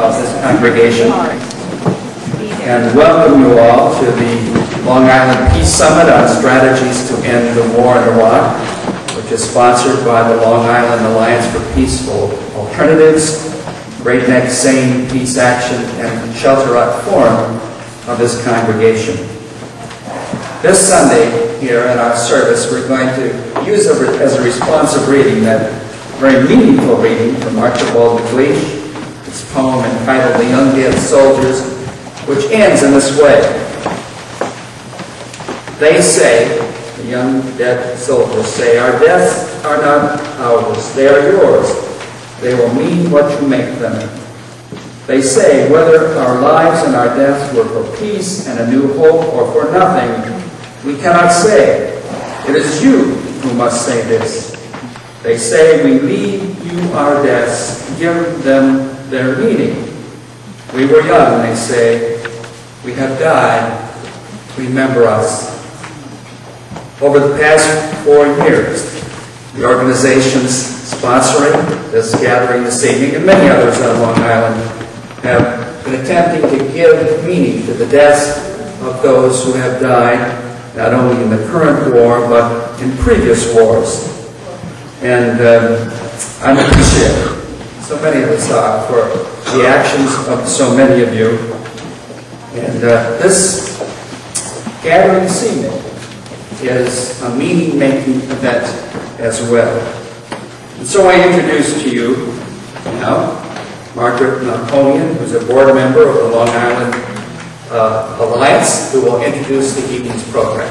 of this congregation and welcome you all to the Long Island Peace Summit on Strategies to End the War in Iraq, which is sponsored by the Long Island Alliance for Peaceful Alternatives, Great Neck Sane Peace Action, and Shelter Rock Forum of this congregation. This Sunday here in our service, we're going to use as a responsive reading that very meaningful reading from Archibald MacLeish, his poem entitled The Young Dead Soldiers, which ends in this way. They say, the young dead soldiers say, our deaths are not ours, they are yours. They will mean what you make them. They say, whether our lives and our deaths were for peace and a new hope or for nothing, we cannot say. It is you who must say this. They say, we leave you our deaths, give them their meaning. We were young, they say. We have died. Remember us. Over the past 4 years, the organizations sponsoring this gathering this evening and many others on Long Island have been attempting to give meaning to the deaths of those who have died, not only in the current war, but in previous wars. And I'm appreciative, so many of us are, for the actions of so many of you. And this gathering this evening is a meaning-making event as well. And so I introduce to you now Margaret Napoleon, who's a board member of the Long Island Alliance, who will introduce the evening's program.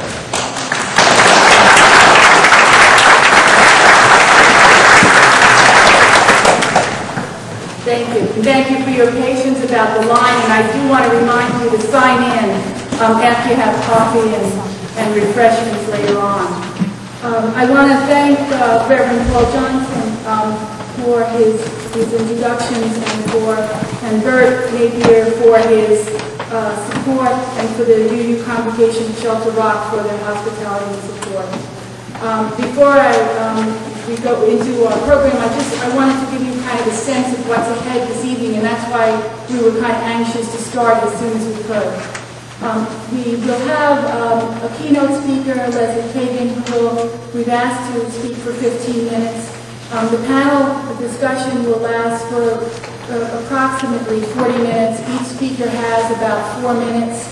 Thank you. And thank you for your patience about the line. And I do want to remind you to sign in after you have coffee and refreshments later on. I want to thank Reverend Paul Johnson for his introductions and Bert Napier for his support and for the UU Congregation Shelter Rock for their hospitality and support. Before we go into our program, I wanted to give you kind of a sense of what's ahead this evening, and that's why we were kind of anxious to start as soon as we could. We will have a keynote speaker, Leslie Kagan, who we've asked to speak for 15 minutes. The panel discussion will last for approximately 40 minutes. Each speaker has about 4 minutes.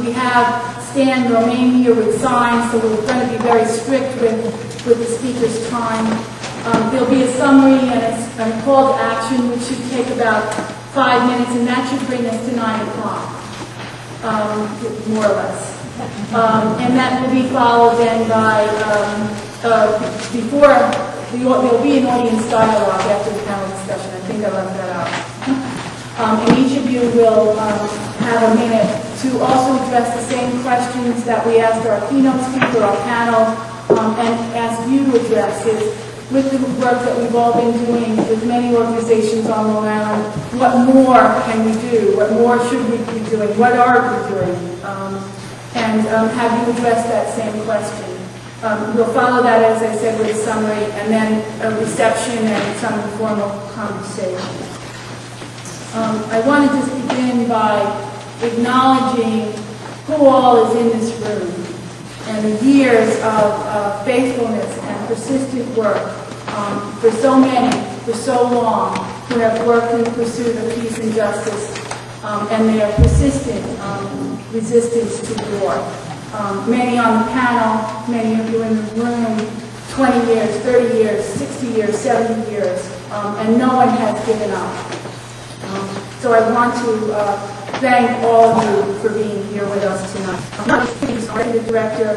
We have Stan Romaine here with signs, so we're going to be very strict with the speaker's time. There'll be a summary and a call to action, which should take about 5 minutes, and that should bring us to 9 o'clock, more or less. And that will be followed then by, there'll be an audience dialogue after the panel discussion. I think I left that out. And each of you will have a minute to also address the same questions that we asked our keynote speaker, our panel, and ask you to address is, with the work that we've all been doing with many organizations on Long Island, what more can we do? What more should we be doing? What are we doing? And have you addressed that same question? We'll follow that, as I said, with a summary, and then a reception and some informal conversation. I want to just begin by acknowledging who all is in this room and the years of faithfulness and persistent work for so many, for so long, who have worked in pursuit of peace and justice and their persistent resistance to war. Many on the panel, many of you in the room, 20 years, 30 years, 60 years, 70 years, and no one has given up. So I want to thank all of you for being here with us tonight. The director,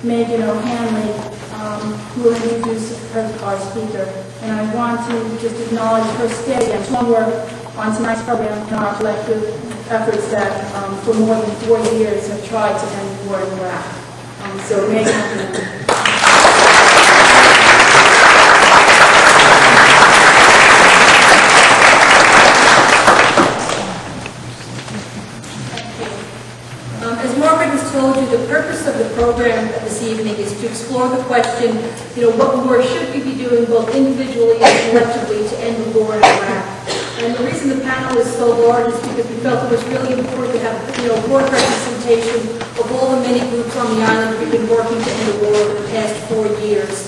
Megan O'Hanley, who will introduce our speaker. And I want to just acknowledge her steady and strong work on tonight's program and our collective efforts that for more than 4 years have tried to end the war in Iraq. So Megan. The purpose of the program this evening is to explore the question, what more should we be doing both individually and collectively to end the war in Iraq? And the reason the panel is so large is because we felt it was really important to have, broad representation of all the many groups on the island we've been working to end the war over the past 4 years.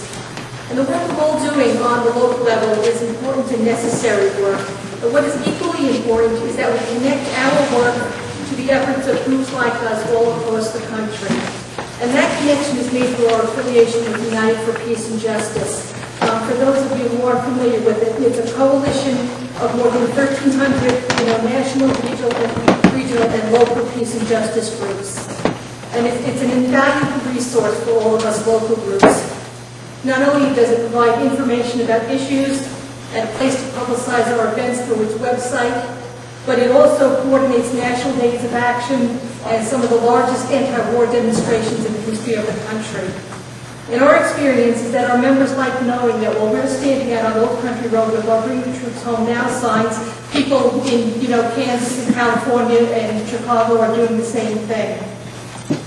And the work we're all doing on the local level is important and necessary work. But what is equally important is that we connect our work to the efforts of groups like us all across the country. And that connection is made through our affiliation with United for Peace and Justice. For those of you who are familiar with it, it's a coalition of more than 1,300 national, regional, and local peace and justice groups. And it's an invaluable resource for all of us local groups. Not only does it provide information about issues and a place to publicize our events through its website, but it also coordinates national days of action and some of the largest anti-war demonstrations in the history of the country. In our experience is that our members like knowing that while we're standing out on Old Country Road with our Bring the Troops Home Now signs, people in Kansas and California and Chicago are doing the same thing.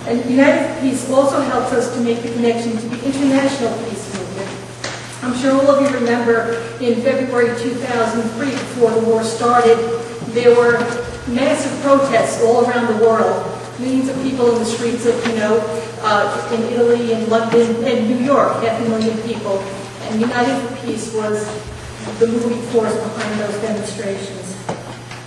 And United for Peace also helps us to make the connection to the international peace movement. I'm sure all of you remember in February 2003, before the war started, there were massive protests all around the world. Millions of people in the streets of, in Italy and London and New York, 500,000 people. And United for Peace was the moving force behind those demonstrations.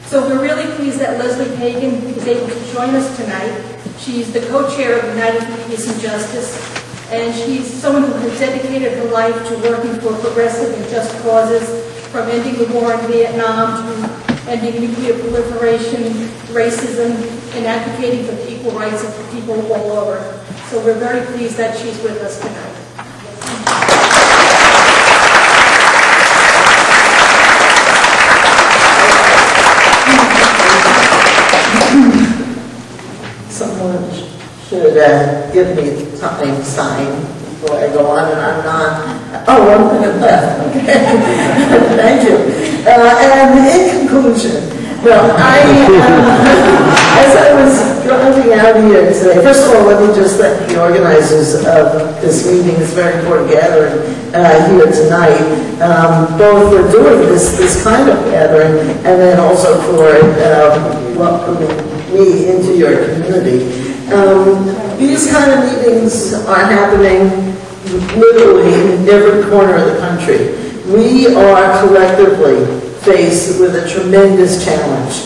So we're really pleased that Leslie Pagan is able to join us tonight. She's the co-chair of United for Peace and Justice, and she's someone who has dedicated her life to working for progressive and just causes, from ending the war in Vietnam to ending nuclear proliferation, racism, and advocating for equal rights of people all over. So we're very pleased that she's with us tonight. Someone should give me a time sign before I go on, and I'm not. Oh, 1 minute left. Okay. Thank you. And in conclusion, well, as I was driving out here today, first of all, let me just thank the organizers of this meeting, this very important gathering here tonight, both for doing this kind of gathering and then also for welcoming me into your community. These kind of meetings are happening literally in every corner of the country. We are collectively faced with a tremendous challenge.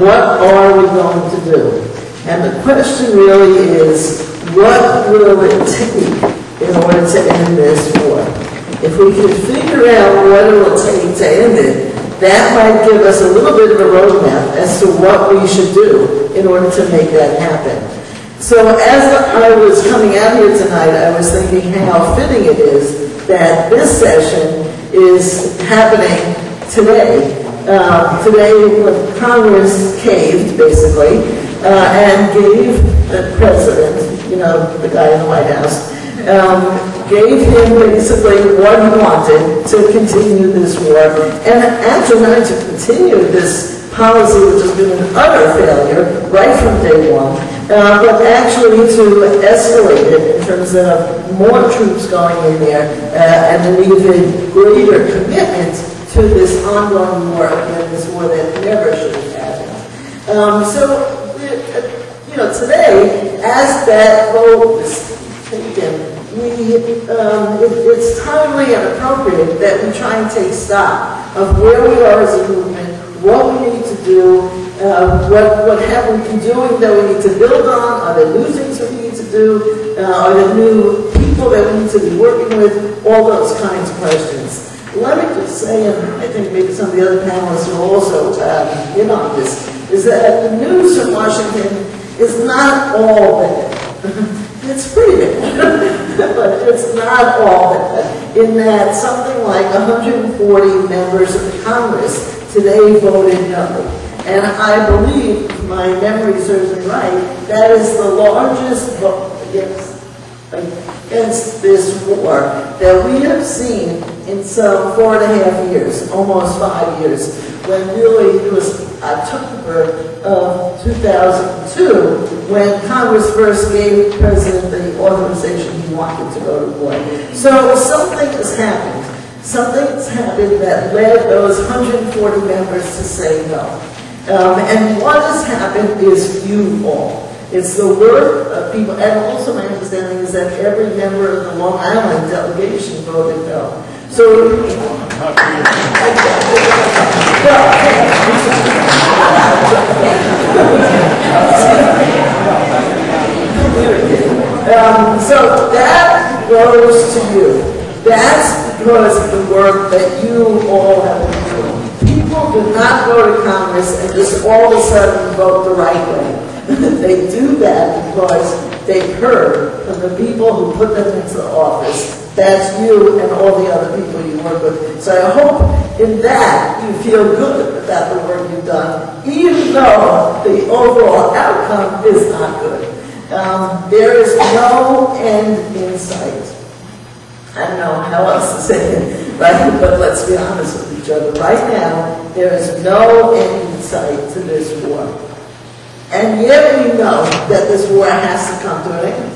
What are we going to do? And the question really is, what will it take in order to end this war? If we can figure out what it will take to end it, that might give us a little bit of a roadmap as to what we should do in order to make that happen. So as I was coming out here tonight, I was thinking how fitting it is that this session is happening today. Today, when Congress caved, basically, and gave the president, the guy in the White House, gave him basically what he wanted to continue this war, and actually not to continue this policy which has been an utter failure right from day one, but actually to escalate it in terms of more troops going in there and an even greater commitment to this ongoing war, again, this war that never should have happened. Today, as that vote is taken, it's timely and appropriate that we try and take stock of where we are as a movement, what we need to do, what have we been doing that we need to build on, are there new things we need to do, are there new people that we need to be working with, all those kinds of questions. Let me just say, and I think maybe some of the other panelists will also in on this, is that the news from Washington is not all bad. It's pretty bad, but it's not all bad, in that something like 140 members of the Congress today voted no. And I believe, if my memory serves me right, that is the largest vote against this war that we have seen in some 4.5 years, almost 5 years, when really it was October of 2002 when Congress first gave the President the authorization he wanted to go to war. So something has happened. something's happened that led those 140 members to say no. And what has happened is you all. It's the work of people, and also my understanding is that every member of the Long Island delegation voted no. So, so that goes to you. That's because of the work that you all have been doing. People do not go to Congress and just all of a sudden vote the right way. They do that because they've heard from the people who put them into the office. That's you and all the other people you work with. So I hope in that you feel good about the work you've done, even though the overall outcome is not good. There is no end in sight. I don't know how else to say it, right? But let's be honest with each other. Right now, there is no end in sight to this war. And yet we know that this war has to come to an end.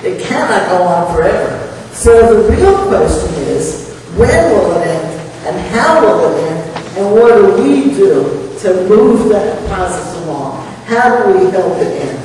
It cannot go on forever. So the real question is, when will it end? And how will it end? And what do we do to move that process along? How do we help it end?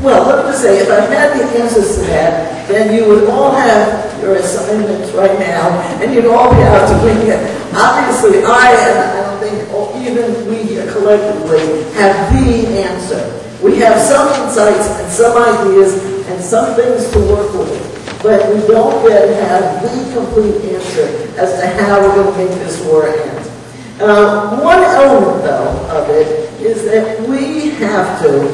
Well, let me just say, if I had the answers to that, then you would all have your assignments right now, and you'd all be out to win it. Obviously, I don't think even we here collectively have the answer. We have some insights and some ideas and some things to work with, but we don't yet have the complete answer as to how we're going to make this war end. One element, though, of it is that we have to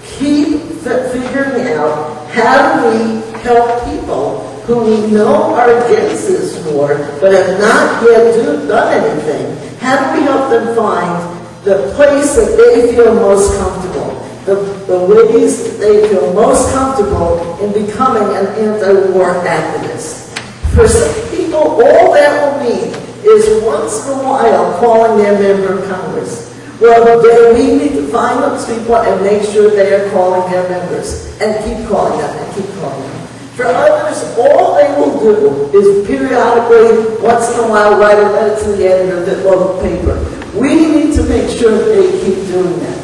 keep figuring out how do we help people who we know are against this war but have not yet done anything. How do we help them find the place that they feel most comfortable, the ways that they feel most comfortable in becoming an anti-war activist? For some people, all that will mean is once in a while calling their member of Congress. Well, we need to find those people and make sure they are calling their members and keep calling them and keep calling them. For others, all they will do is periodically, once in a while, write a letter to the editor of the local paper. We need to make sure that they keep doing that.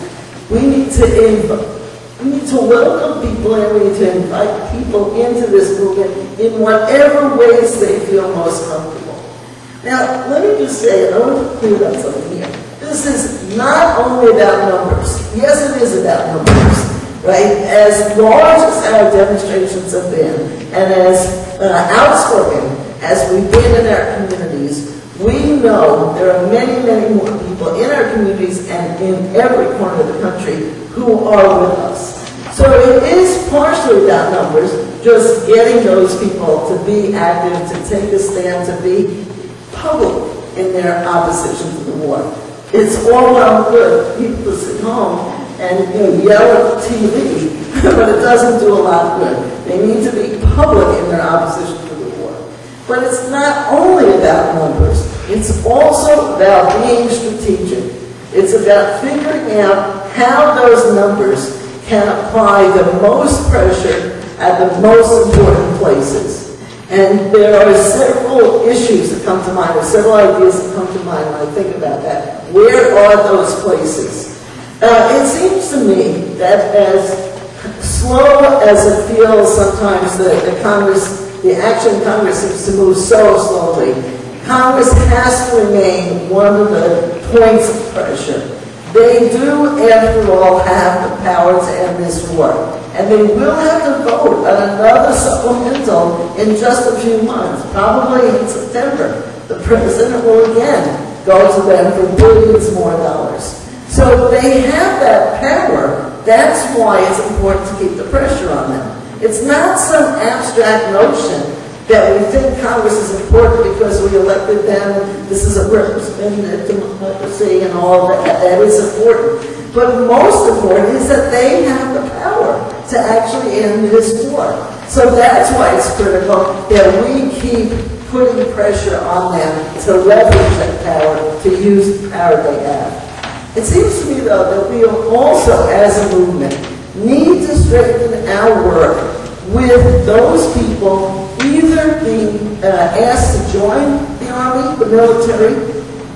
We need to welcome people and we need to invite people into this movement in whatever ways they feel most comfortable. Now, let me just say, I want to clear up something here. This is not only about numbers. Yes, it is about numbers, right? As large as our demonstrations have been, and as outspoken as we've been in our communities, we know there are many, many more people in our communities and in every corner of the country who are with us. So it is partially about numbers, just getting those people to be active, to take a stand, to be public in their opposition to the war. It's all well good people to sit home and yell at TV, but it doesn't do a lot of good. They need to be public in their opposition to the war. But it's not only about numbers. It's also about being strategic. It's about figuring out how those numbers can apply the most pressure at the most important places. And there are several issues that come to mind, or several ideas that come to mind when I think about that. Where are those places? It seems to me that as slow as it feels sometimes that the action in Congress seems to move so slowly, Congress has to remain one of the points of pressure. They do, after all, have the power to end this war. And they will have to vote on another supplemental in just a few months, probably in September. The president will again go to them for billions more dollars. So they have that power. That's why it's important to keep the pressure on them. It's not some abstract notion that we think Congress is important because we elected them, this is a representative democracy and all that. That is important. But most important is that they have the power to actually end this war. So that's why it's critical that we keep putting pressure on them to leverage that power, to use the power they have. It seems to me, though, that we also, as a movement, need to strengthen our work with those people either being asked to join the Army, the military,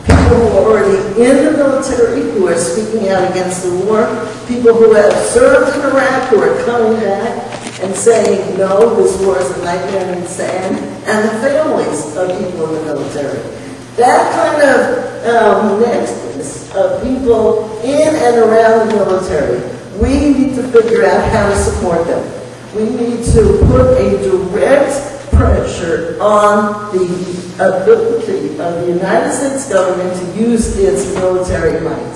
people who are already in the military, who are speaking out against the war, people who have served in Iraq, who are coming back and saying, no, this war is a nightmare and sad, and the families of people in the military. That kind of nexus of people in and around the military, we need to figure out how to support them. We need to put a direct pressure on the ability of the United States government to use its military might.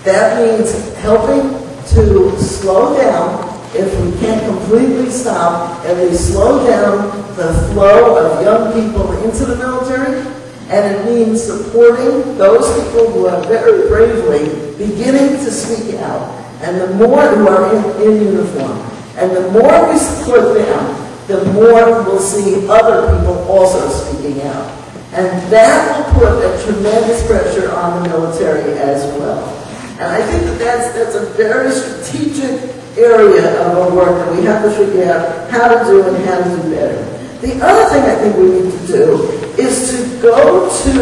That means helping to slow down, if we can't completely stop, at least slow down the flow of young people into the military, and it means supporting those people who are very bravely beginning to speak out, and the more who are in uniform. And the more we support them, the more we'll see other people also speaking out. And that will put a tremendous pressure on the military as well. And I think that that's a very strategic area of our work that we have to figure out how to do and how to do better. The other thing I think we need to do is to go to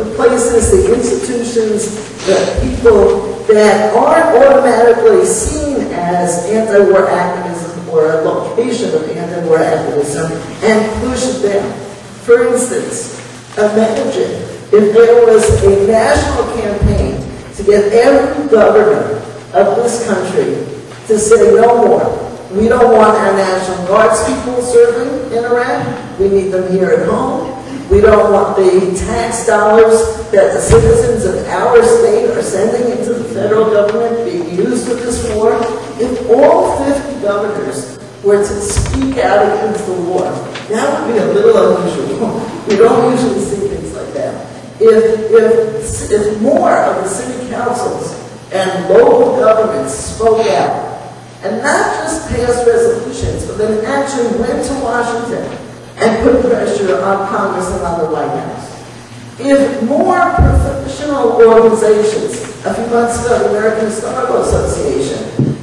the places, the institutions, the people that aren't automatically seen as anti-war activism or a location of anti-war activism and push them. For instance, imagine if there was a national campaign to get every governor of this country to say no more. We don't want our National Guards people serving in Iraq. We need them here at home. We don't want the tax dollars that the citizens of our state are sending into the federal government being used for this war. If all 50 governors were to speak out against the war, that would be a little unusual. We don't usually see things like that. If more of the city councils and local governments spoke out, and not just passed resolutions, but then actually went to Washington and put pressure on Congress and on the White House. If more professional organizations, a few months ago, the American Historical Association,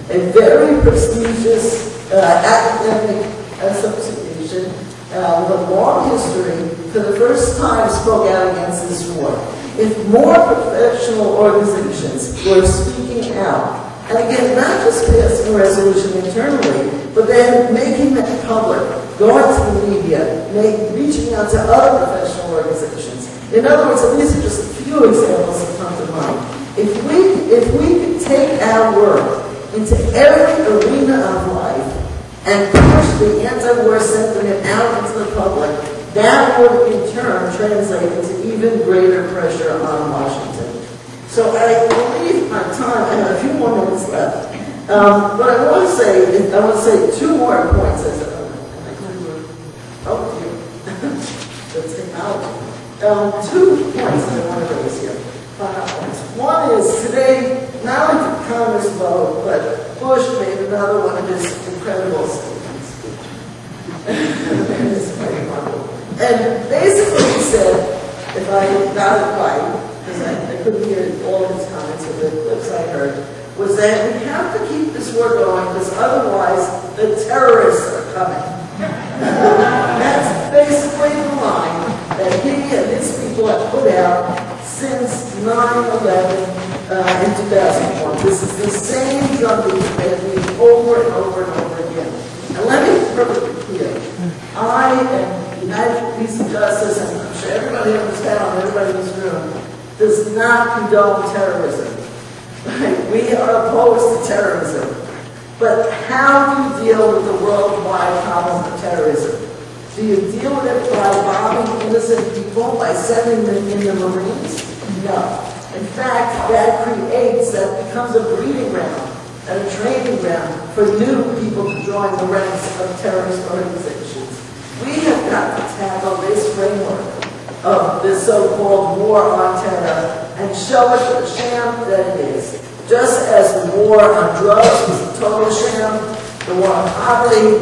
a very prestigious academic association with a long history, for the first time spoke out against this war. If more professional organizations were speaking out, and again, not just passing a resolution internally, but then making that public, going to the media, reaching out to other professional organizations. In other words, and these are just a few examples that come to mind. If we could take our work into every arena of life and push the anti-war sentiment out into the public, that would in turn translate into even greater pressure on Washington. So I believe my time, I have a few more minutes left. But I want to say two more points. The technology. 2 points that I want to raise here. One is today, not only did Congress vote, but Bush made another one of his incredible statements. And basically he said, if I got it right, because I couldn't hear all of his comments or the clips I heard, was that we have to keep this war going because otherwise the terrorists are coming. That's basically the line that he and his people have put out since 9/11 in 2001. This is the same drumbeat that we over and over and over again. And let me be perfectly clear. I am United Peace and Justice, and I'm sure everybody in this town, everybody in this room, does not condone terrorism. We are opposed to terrorism. But how do you deal with the worldwide problem of terrorism? Do you deal with it by bombing innocent people, by sending them in the Marines? No. In fact, that becomes a breeding ground and a training ground for new people to join the ranks of terrorist organizations. We have got to tackle this framework of this so-called war on terror and show it the sham that it is. Just as the war on drugs was a total sham, the war on poverty,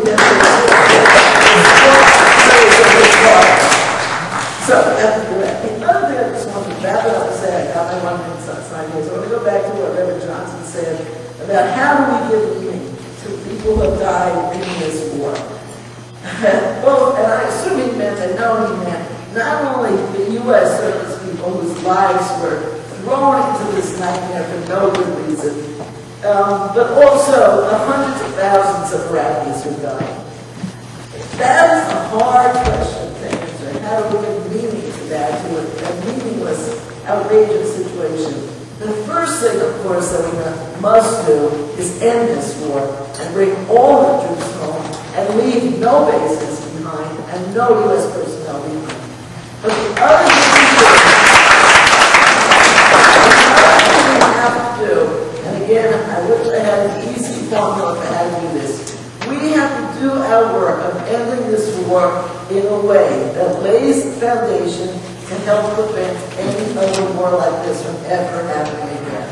so that's correct. The other thing I just want to wrap it up and say, I got my 1 minute sign here, so I want to go back to what Reverend Johnson said about how do we give meaning to people who have died in this war. Well, and I assume he meant, I know he meant, not only the U.S. service people whose lives were thrown into this nightmare for no good reason, but also the hundreds of thousands of Iraqis who died. That is a hard question to answer. How do we give meaning to that, to a meaningless, outrageous situation? The first thing, of course, that we must do is end this war and bring all the troops home and leave no bases behind and no U.S. personnel behind. But the other thing we have to do, and again, I wish I had an easy formula for how to do this, we have to do our work of ending this war in a way that lays the foundation and help prevent any other war like this from ever happening again.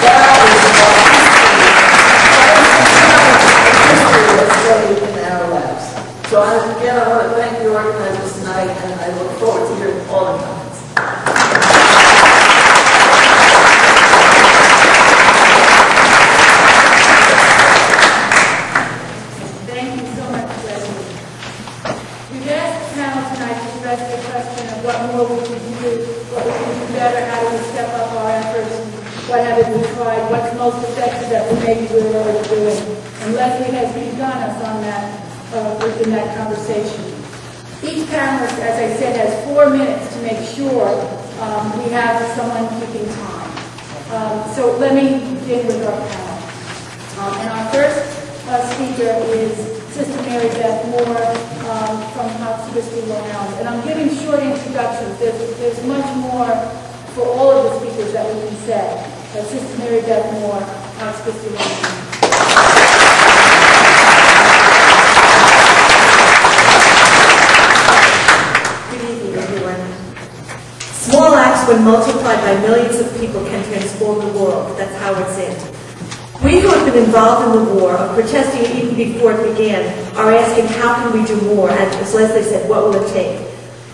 That is what history has saved in our lives. So again, I want to thank the organizers tonight, and I look forward to hearing all the comments. Thank you so much, Leslie. We've asked the panel tonight to address the question of what more we can do, what we can do better, how do we step up our efforts, what haven't we tried, what's most effective that we maybe we're already doing. And Leslie has begun us on that, within that conversation. Each panelist, as I said, has 4 minutes to make sure we have someone keeping time. So let me begin with our panel. And our first speaker is Sister Mary Beth Moore from House Christi, Long Island. And I'm giving short introductions. There's much more for all of the speakers that we can say. But Sister Mary Beth Moore, House Christi, Long Island. Small acts, when multiplied by millions of people, can transform the world. That's Howard said. We who have been involved in the war, of protesting even before it began, are asking how can we do more, and as Leslie said, what will it take?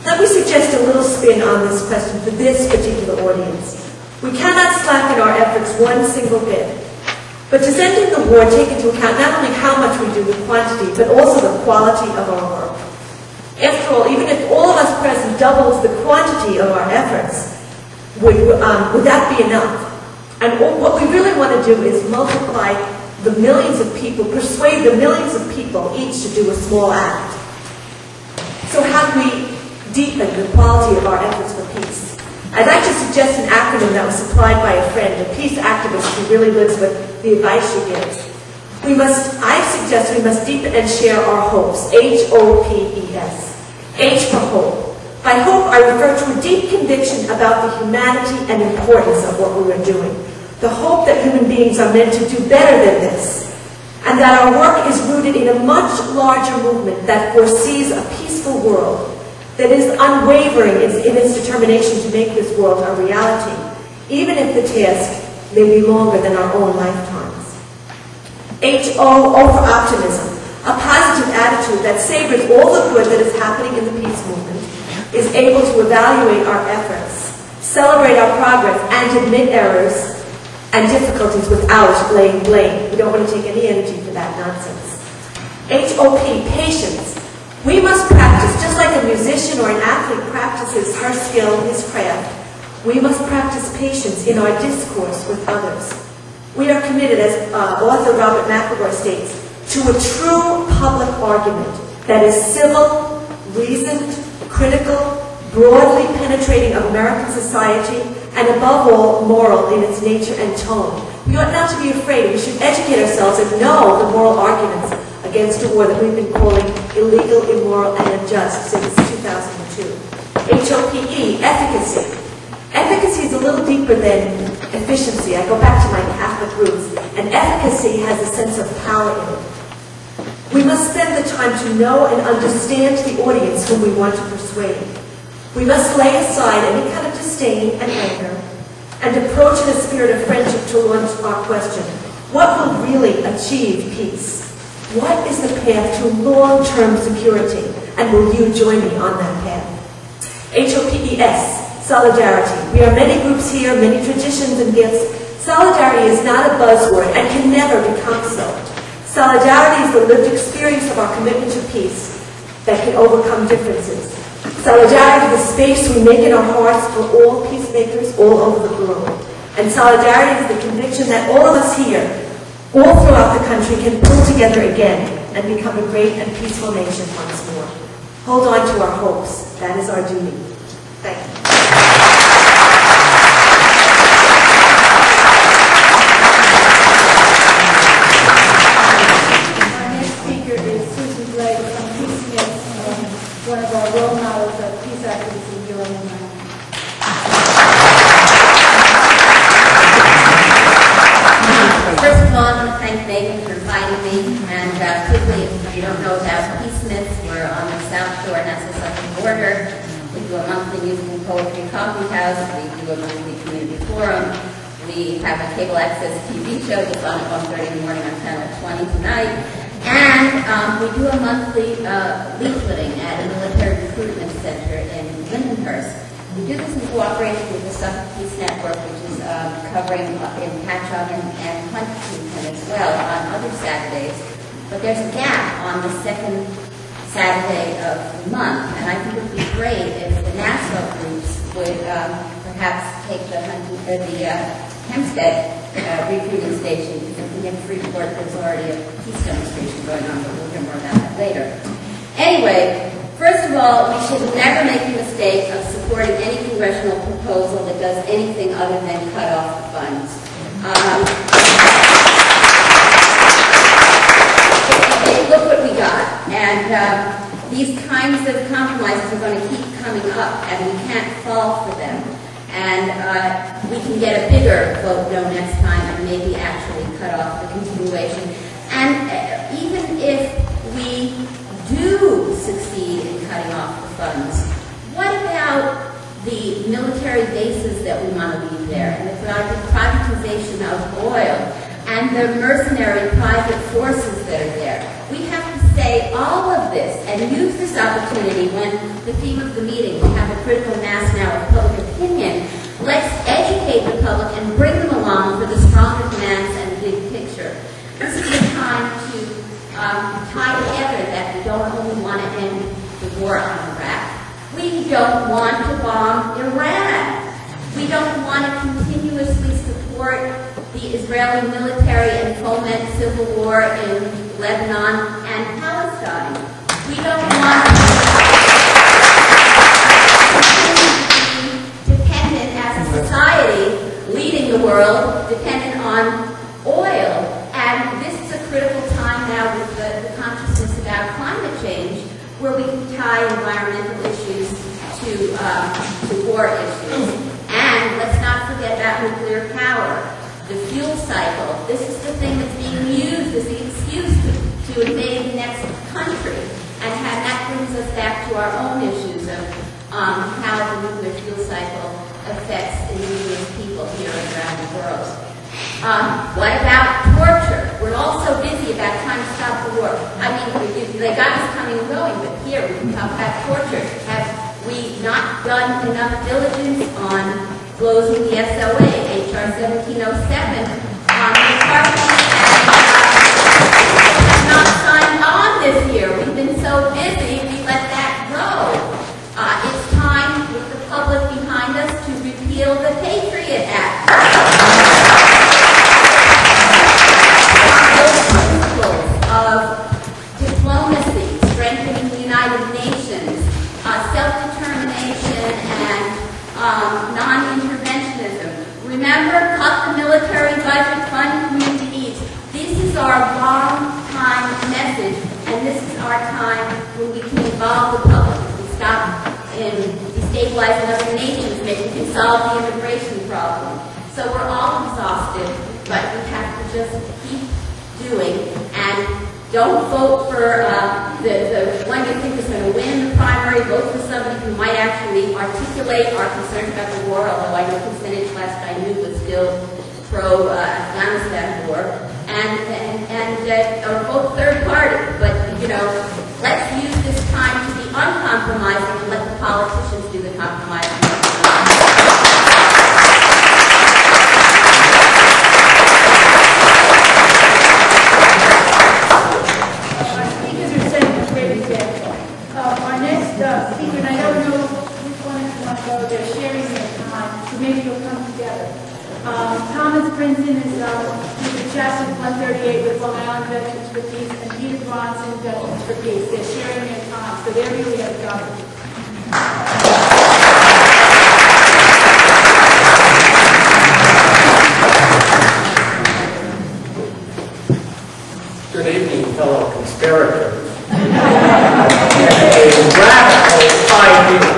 Let me suggest a little spin on this question for this particular audience. We cannot slacken our efforts one single bit. But does ending the war take into account not only how much we do, the quantity, but also the quality of our work? After all, even if all of us present doubles the quantity of our efforts, would that be enough? And what we really want to do is multiply the millions of people, persuade the millions of people each to do a small act. So how do we deepen the quality of our efforts for peace? I'd like to suggest an acronym that was supplied by a friend, a peace activist who really lives with the advice she gives. I suggest we must deepen and share our hopes. H-O-P-E-S. H for hope. By hope, I refer to a deep conviction about the humanity and importance of what we are doing. The hope that human beings are meant to do better than this, and that our work is rooted in a much larger movement that foresees a peaceful world, that is unwavering in its determination to make this world a reality, even if the task may be longer than our own lifetimes. H-O for optimism, a positive attitude that savors all the good that is happening in the peace movement, is able to evaluate our efforts, celebrate our progress, and admit errors and difficulties without laying blame. We don't want to take any energy for that nonsense. H-O-P, patience. We must practice, just like a musician or an athlete practices her skill, his craft. We must practice patience in our discourse with others. We are committed, as author Robert McElroy states, to a true public argument that is civil, reasoned, critical, broadly penetrating of American society, and above all, moral in its nature and tone. We ought not to be afraid. We should educate ourselves and know the moral arguments against a war that we've been calling illegal, immoral, and unjust since 2002. H-O-P-E, efficacy. Efficacy is a little deeper than efficiency. I go back to my Catholic roots. And efficacy has a sense of power in it. We must spend the time to know and understand the audience whom we want to persuade. We must lay aside any kind of disdain and anger and approach in a spirit of friendship to launch our question, what will really achieve peace? What is the path to long-term security? And will you join me on that path? H-O-P-E-S, solidarity. We are many groups here, many traditions and gifts. Solidarity is not a buzzword and can never become so. Solidarity is the lived experience of our commitment to peace, that can overcome differences. Solidarity is the space we make in our hearts for all peacemakers all over the globe. And solidarity is the conviction that all of us here, all throughout the country, can pull together again and become a great and peaceful nation once more. Hold on to our hopes. That is our duty. Thank you. One of our role models of peace activism here on the island. First of all, I want to thank Megan for inviting me. And quickly, if you don't know about Peace Smiths, we're on the South Shore, and that's the southern border. We do a monthly music and poetry coffee house. We do a monthly community forum. We have a cable access TV show that's on at 1:30 in the morning on Channel 20 tonight. And we do a monthly leafleting at a military recruitment center in Lindenhurst. We do this in cooperation with the Suffolk Peace Network, which is covering in Patchogue and Huntington as well on other Saturdays. But there's a gap on the second Saturday of the month, and I think it would be great if the Nassau groups would perhaps take the Hempstead recruiting station, because in Freeport there's already a peace demonstration going on, but we'll hear more about that later. Anyway, first of all, we should never make the mistake of supporting any congressional proposal that does anything other than cut off the funds. Look what we got. And these kinds of compromises are going to keep coming up, and we can't fall for them. And we can get a bigger vote no next time and maybe actually cut off the continuation. And even if we do succeed in cutting off the funds, what about the military bases that we want to leave there, and the privatization of oil, and the mercenary private forces that are there? We have to say all of this and use this opportunity when the theme of the meeting, we have a critical mass now of public opinion. Let's educate the public and bring them along for the stronger demands and the big picture. This is the time to tie together that we don't only want to end the war on Iraq. We don't want to bomb Iran. We don't want to continuously support the Israeli military and foment civil war in Lebanon and Palestine. We don't want to be dependent as a society, leading the world, dependent on oil. And this is a critical time now with the consciousness about climate change, where we can tie environmental issues to war issues. And let's not forget about nuclear power. The fuel cycle. This is the thing that's being used as the excuse to invade the next country. And that brings us back to our own issues of how the nuclear fuel cycle affects indigenous people here and around the world. What about torture? We're all so busy about trying to stop the war. I mean, they got us coming and going, but here we can talk about torture. Have we not done enough diligence on closing the SOA, H.R. 1707, the party has not signed on this year. We've been so busy, we let that go. It's time, with the public behind us, to repeal the Patriot Act. Principles of diplomacy, strengthening the United Nations, self-determination, and non-interventionism. Remember, cut the military budget, fund community needs. This is our long-time message, and this is our time when we can involve the public. We stop destabilizing other nations, maybe we can solve the immigration problem. So we're all exhausted, but we have to just keep doing, and don't vote for the one you think is going to win the primary. Vote for somebody who might actually articulate our concerns about the war, although I know percentage last I knew was still pro-Afghanistan war, or vote third party. But, let's use this time to be uncompromising and let the politicians do the compromising. Thomas Princeton is the chapter 138 with Long Island Veterans for Peace, and Peter Bronson, Veterans for Peace. They're sharing their time, so they're really a government. Good evening, fellow conspirators. A radical idea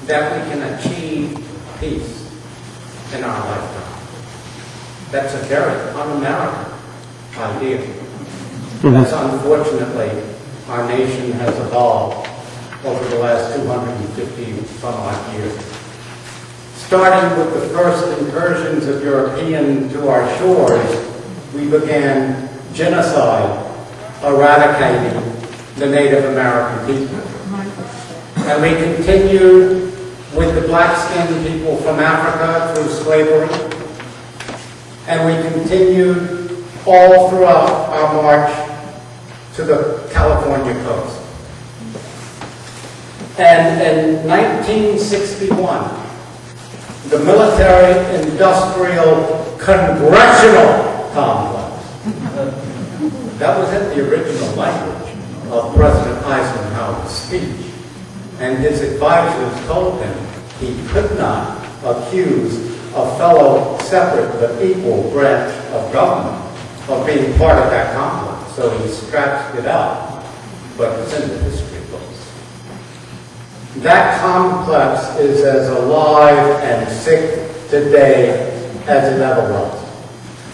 that we can achieve peace in our lifetime. That's a very un-American idea. That's unfortunately our nation has evolved over the last 250 some odd years. Starting with the first incursions of Europeans to our shores, we began genocide, eradicating the Native American people. And we continued with the black-skinned people from Africa through slavery. And we continued all throughout our march to the California coast. And in 1961, the military-industrial congressional complex. That was in the original language of President Eisenhower's speech. And his advisors told him he could not accuse a fellow separate but equal branch of government of being part of that complex. So he scratched it out, but it's in the history books. That complex is as alive and sick today as it ever was.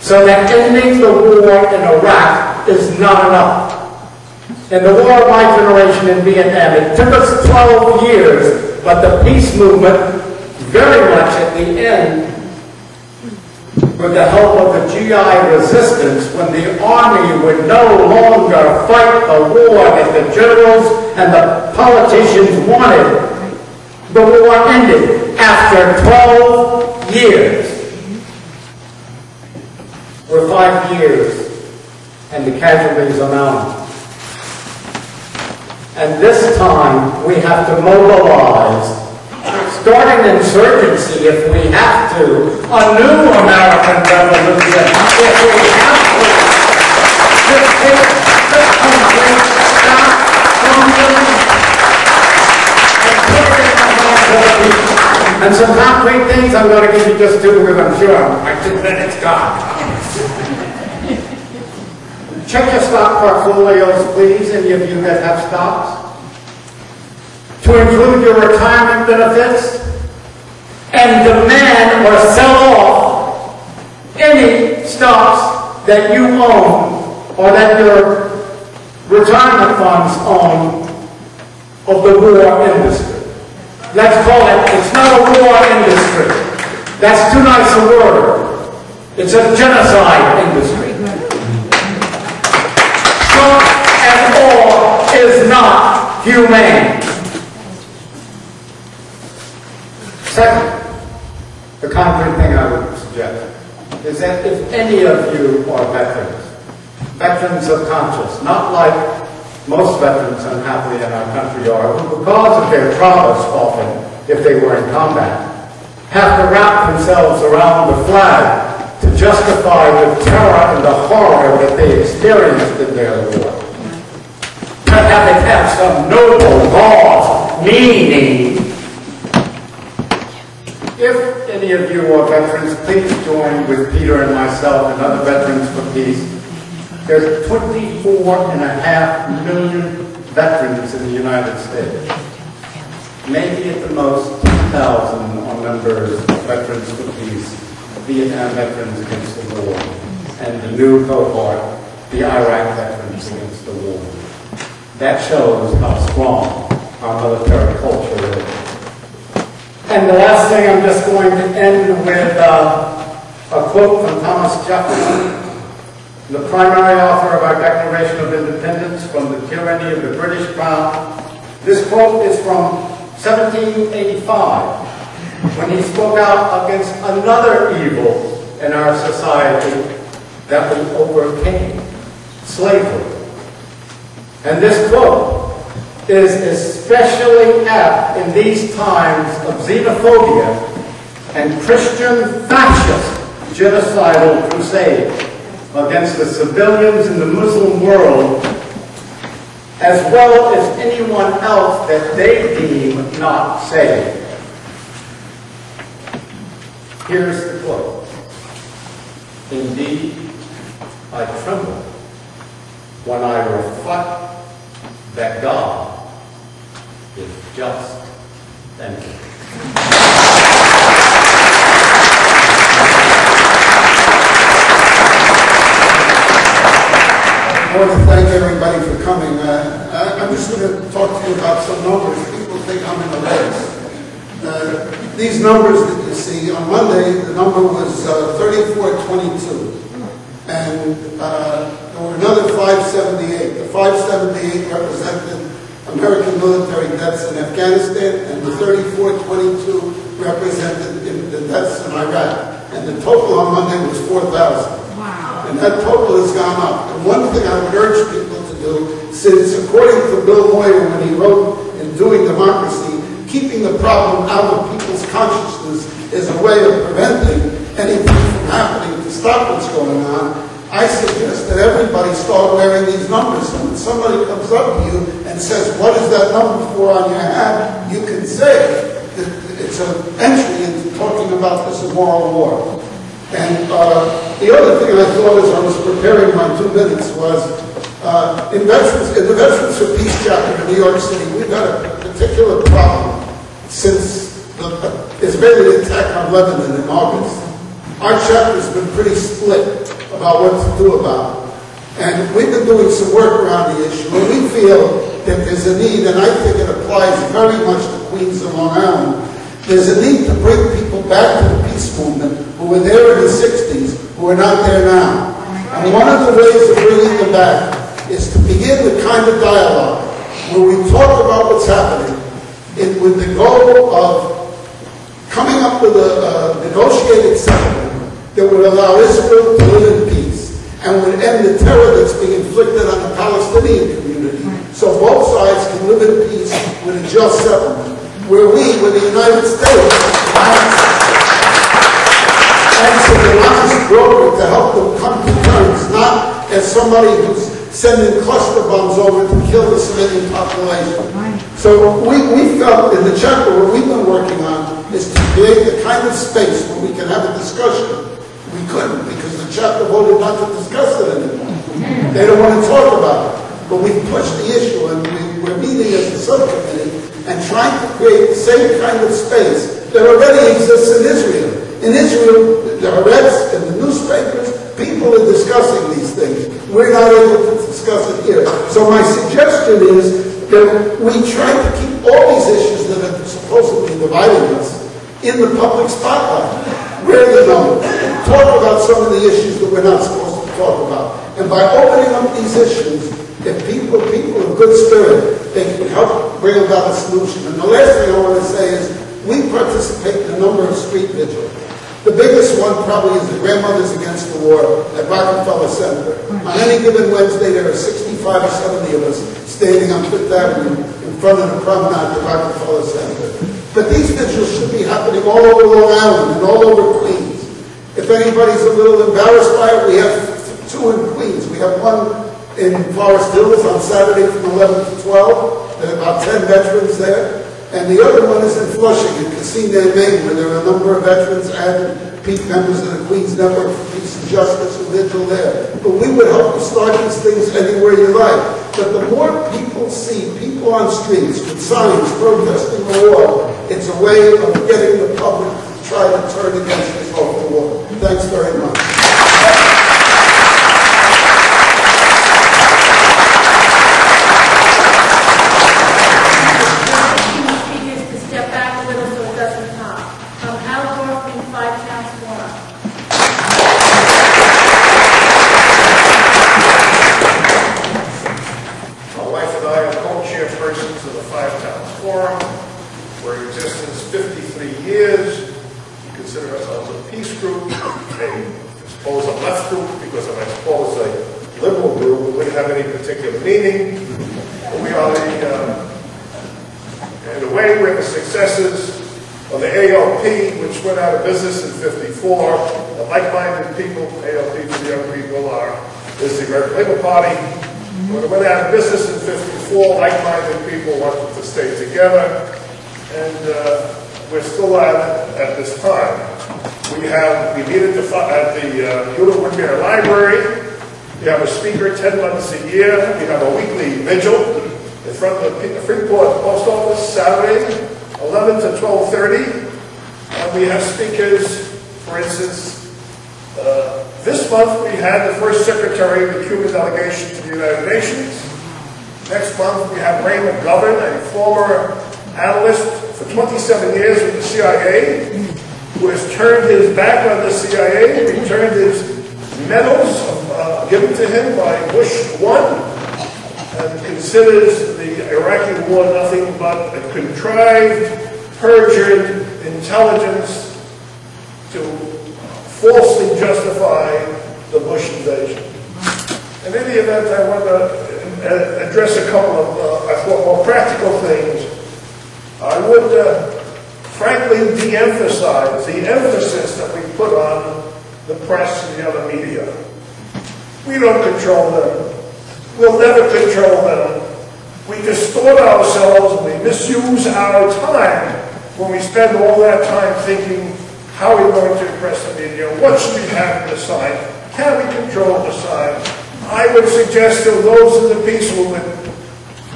So that ending the war in Iraq is not enough. In the war of my generation in Vietnam, it took us 12 years, but the peace movement, very much at the end, with the help of the GI resistance, when the army would no longer fight the war that the generals and the politicians wanted, the war ended after 12 years. We're 5 years, and the casualties are mounting. And this time, we have to mobilize, start an insurgency if we have to, a new American revolution if we have to. Just take this country, stop fumbling, and put it in the hands of the people. And some concrete things I'm going to give you just two because I'm sure my 2 minutes gone. Check your stock portfolios, please, any of you that have stocks. To include your retirement benefits, and demand or sell off any stocks that you own or that your retirement funds own of the war industry. Let's call it, it's not a war industry. That's too nice a word. It's a genocide industry. And all is not humane. Second, the concrete thing I would suggest is that if any of you are veterans of conscience, not like most veterans unhappily in our country are, who because of their traumas often, if they were in combat, have to wrap themselves around the flag to justify the terror and the horror that they experienced in their war. But have it have some noble cause, meaning. If any of you are veterans, please join with Peter and myself and other Veterans for Peace. There's 24.5 million veterans in the United States. Maybe at the most 2,000 are members of Veterans for Peace, Vietnam Veterans Against the War, and the new cohort, the Iraq Veterans Against the War. That shows how strong our military culture is. And the last thing, I'm just going to end with a quote from Thomas Jefferson, the primary author of our Declaration of Independence from the tyranny of the British Crown. This quote is from 1785, when he spoke out against another evil in our society that we overcame, slavery. And this quote is especially apt in these times of xenophobia and Christian fascist genocidal crusade against the civilians in the Muslim world, as well as anyone else that they deem not safe. Here's the quote. Indeed, I tremble when I reflect that God is just. Thank you. I want to thank everybody for coming. I'm just going to talk to you about some numbers. People think I'm in the race. These numbers that you see, on Monday, the number was 3422. And there were another 578. The 578 represented American military deaths in Afghanistan, and the 3422 represented the deaths in Iraq. And the total on Monday was 4,000. And that total has gone up. And one thing I would urge people to do, since according to Bill Moyer when he wrote in Doing Democracy, keeping the problem out of people's consciousness is a way of preventing anything from happening to stop what's going on. I suggest that everybody start wearing these numbers. So when somebody comes up to you and says, what is that number for on your hat, you can say that it's an entry into talking about this immoral war. And the other thing I thought as I was preparing my 2 minutes was, in the Veterans for Peace chapter in New York City, we've had a particular problem since the Israeli attack on Lebanon in August. Our chapter's been pretty split about what to do about it. And we've been doing some work around the issue, and we feel that there's a need, and I think it applies very much to Queens and Long Island. There's a need to bring people back to the peace movement who were there in the 60s, who are not there now. And one of the ways of bringing them back is to begin the kind of dialogue where we talk about what's happening with the goal of coming up with a negotiated settlement that would allow Israel to live in peace and would end the terror that's being inflicted on the Palestinian community, so both sides can live in peace with a just settlement, where we, with the United States, acts as an honest broker to help them come to terms, not as somebody who's sending cluster bombs over to kill the civilian population. So we felt in the chapter what we've been working on is to create the kind of space where we can have a discussion. We couldn't because the chapter voted not to discuss it anymore. They don't want to talk about it. But we've pushed the issue, and we're meeting as a subcommittee and trying to create the same kind of space that already exists in Israel. In Israel, the Haaretz and the newspapers, people are discussing these things. We're not able to discuss it here. So my suggestion is that we try to keep all these issues that are supposedly dividing us in the public spotlight. Wear the numbers. Talk about some of the issues that we're not supposed to talk about. And by opening up these issues, if people of good spirit, they can help bring about a solution. And the last thing I want to say is, we participate in a number of street vigils. The biggest one probably is the Grandmothers Against the War at Rockefeller Center. On any given Wednesday, there are 65 or 70 of us standing on Fifth Avenue in front of the promenade at Rockefeller Center. But these vigils should be happening all over Long Island and all over Queens. If anybody's a little embarrassed by it, we have 2 in Queens. We have one in Forest Hills on Saturday from 11 to 12. There are about 10 veterans there. And the other one is in Flushing, in Casino, Maine, where there are a number of veterans and members of the Queens Network for Peace and Justice who vigil there. But we would help you start these things anywhere you like. But the more people see people on streets with signs protesting the war, it's a way of getting the public to try to turn against this awful war. Thanks very much. In a way, we're the successors of the ALP, which went out of business in '54. The like-minded people, ALP for the young people, is the American Labor Party. When it went out of business in '54, like-minded people wanted to stay together, and we're still at this time. We meet at the Hewlett Woodmere Library. We have a speaker 10 months a year. We have a weekly vigil in front of the Freeport Post Office, Saturday, 11 to 12:30. And we have speakers, for instance, this month we had the first secretary of the Cuban delegation to the United Nations. Next month we have Ray McGovern, a former analyst for 27 years with the CIA, who has turned his back on the CIA, returned his medals given to him by Bush I, and considers the Iraqi war nothing but a contrived, perjured intelligence to falsely justify the Bush invasion. In any event, I want to address a couple of, I thought, more practical things. I would frankly de-emphasize the emphasis that we put on the press and the other media. We don't control them. We'll never control them. We distort ourselves and we misuse our time when we spend all that time thinking, how are we going to impress the media? What should we have in the sign? Can we control the sign? I would suggest to those in the peace movement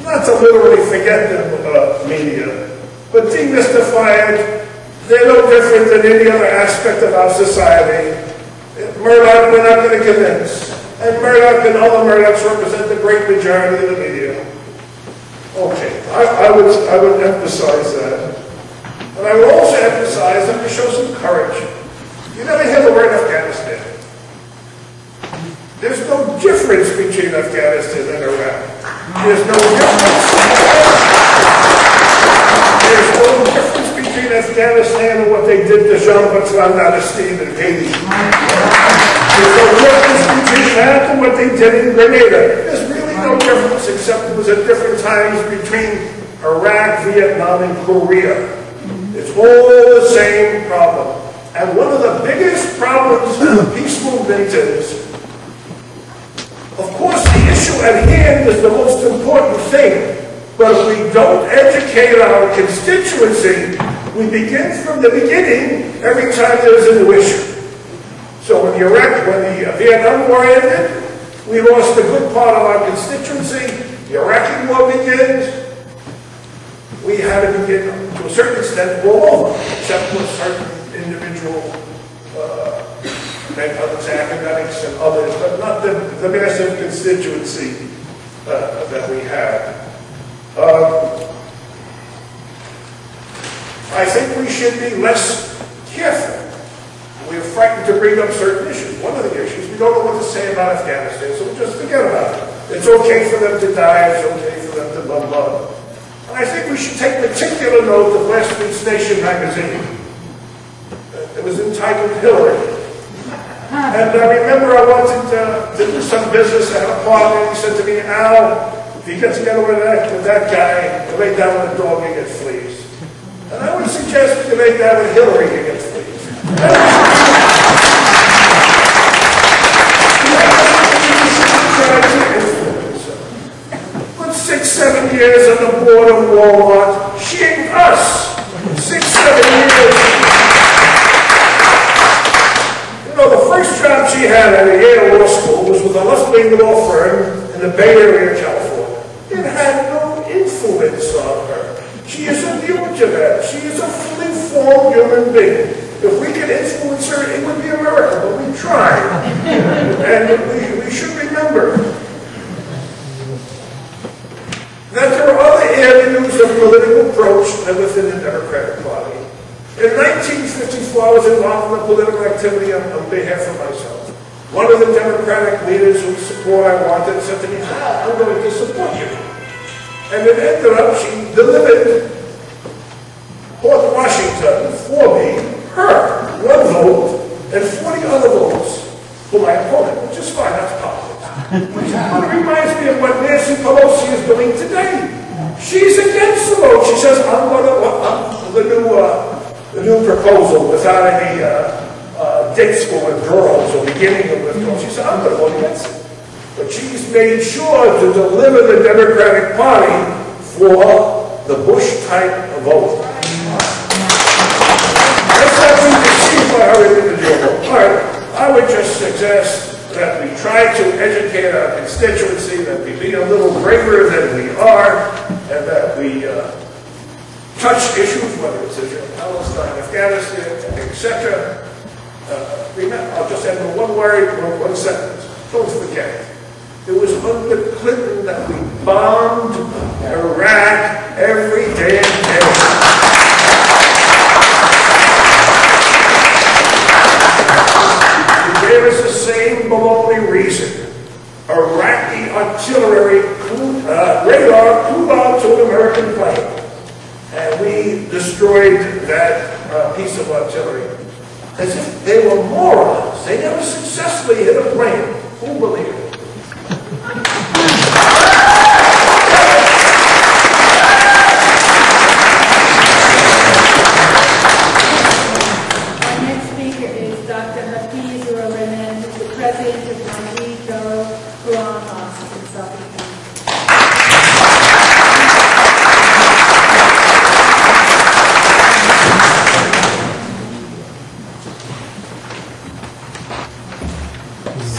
not to literally forget the media, but demystify it. They're no different than any other aspect of our society. Murdoch, we're not going to convince. And Murdoch and other Murdochs represent the great majority of the media. Okay, I would emphasize that. And I would also emphasize that we show some courage. You never hear the word Afghanistan. There's no difference between Afghanistan and Iraq. There's no difference. There's no difference between Afghanistan and what they did to Jean-Bertrand Aristide in Haiti. There's no difference between that and what they did in Grenada. There's really no difference, except it was at different times between Iraq, Vietnam, and Korea. It's all the same problem. And one of the biggest problems of the peace movement is, of course, the issue at hand is the most important thing. But if we don't educate our constituency, we begin from the beginning every time there's a new issue. So when the Vietnam War ended, we lost a good part of our constituency. The Iraqi War begins. We had to begin, to a certain extent, all over, except with certain individual academics and others, but not the massive constituency that we had. I think we should be less careful. We're frightened to bring up certain issues. One of the issues, we don't know what to say about Afghanistan, so we just forget about it. It's okay for them to die, it's okay for them to bombard. And I think we should take particular note of Last Week's Nation magazine. It was entitled Hillary. And I remember I wanted to do some business at a party, and he said to me, Al, if you get together with that guy, you lay down with a dog, you get fleas. And I would suggest you lay down with Hillary, you get fleas. But 6-7 years on the board of Walmart, she ain't us. 6-7 years. You know, the first job she had at a Yale Law School was with a left-wing law firm in the Bay Area, California. It had no influence on her. She is immune to that. She is a fully formed human being. If we could influence her, it would be a miracle, but we tried. And we should remember that there are other avenues of political approach than within the Democratic Party. In 1954, I was involved in a political activity on behalf of myself. One of the Democratic leaders whose support I wanted said to me, I'm going to support you. And it ended up, she delivered Port Washington for me, her, 1 vote, and 40 other votes for my opponent, which is fine, that's politics. Which reminds me of what Nancy Pelosi is doing today. She's against the vote. She says, I'm the new new proposal without any dates for withdrawals or beginning of withdrawals. She said, I'm going to vote against it. But she's made sure to deliver the Democratic Party for the Bush type of vote. That's not being deceived by her individual part. I would just suggest that we try to educate our constituency, that we be a little braver than we are, and that we touch issues, whether it's Israel, Palestine, Afghanistan, etc. Remember, I'll just end with one word, one sentence. Don't forget. It was under Clinton that we bombed Iraq every damn day. There is the same baloney reason. Iraqi artillery radar flew out to an American plane, and we destroyed that piece of artillery. As if they were morons. They never successfully hit a plane. Who believed it?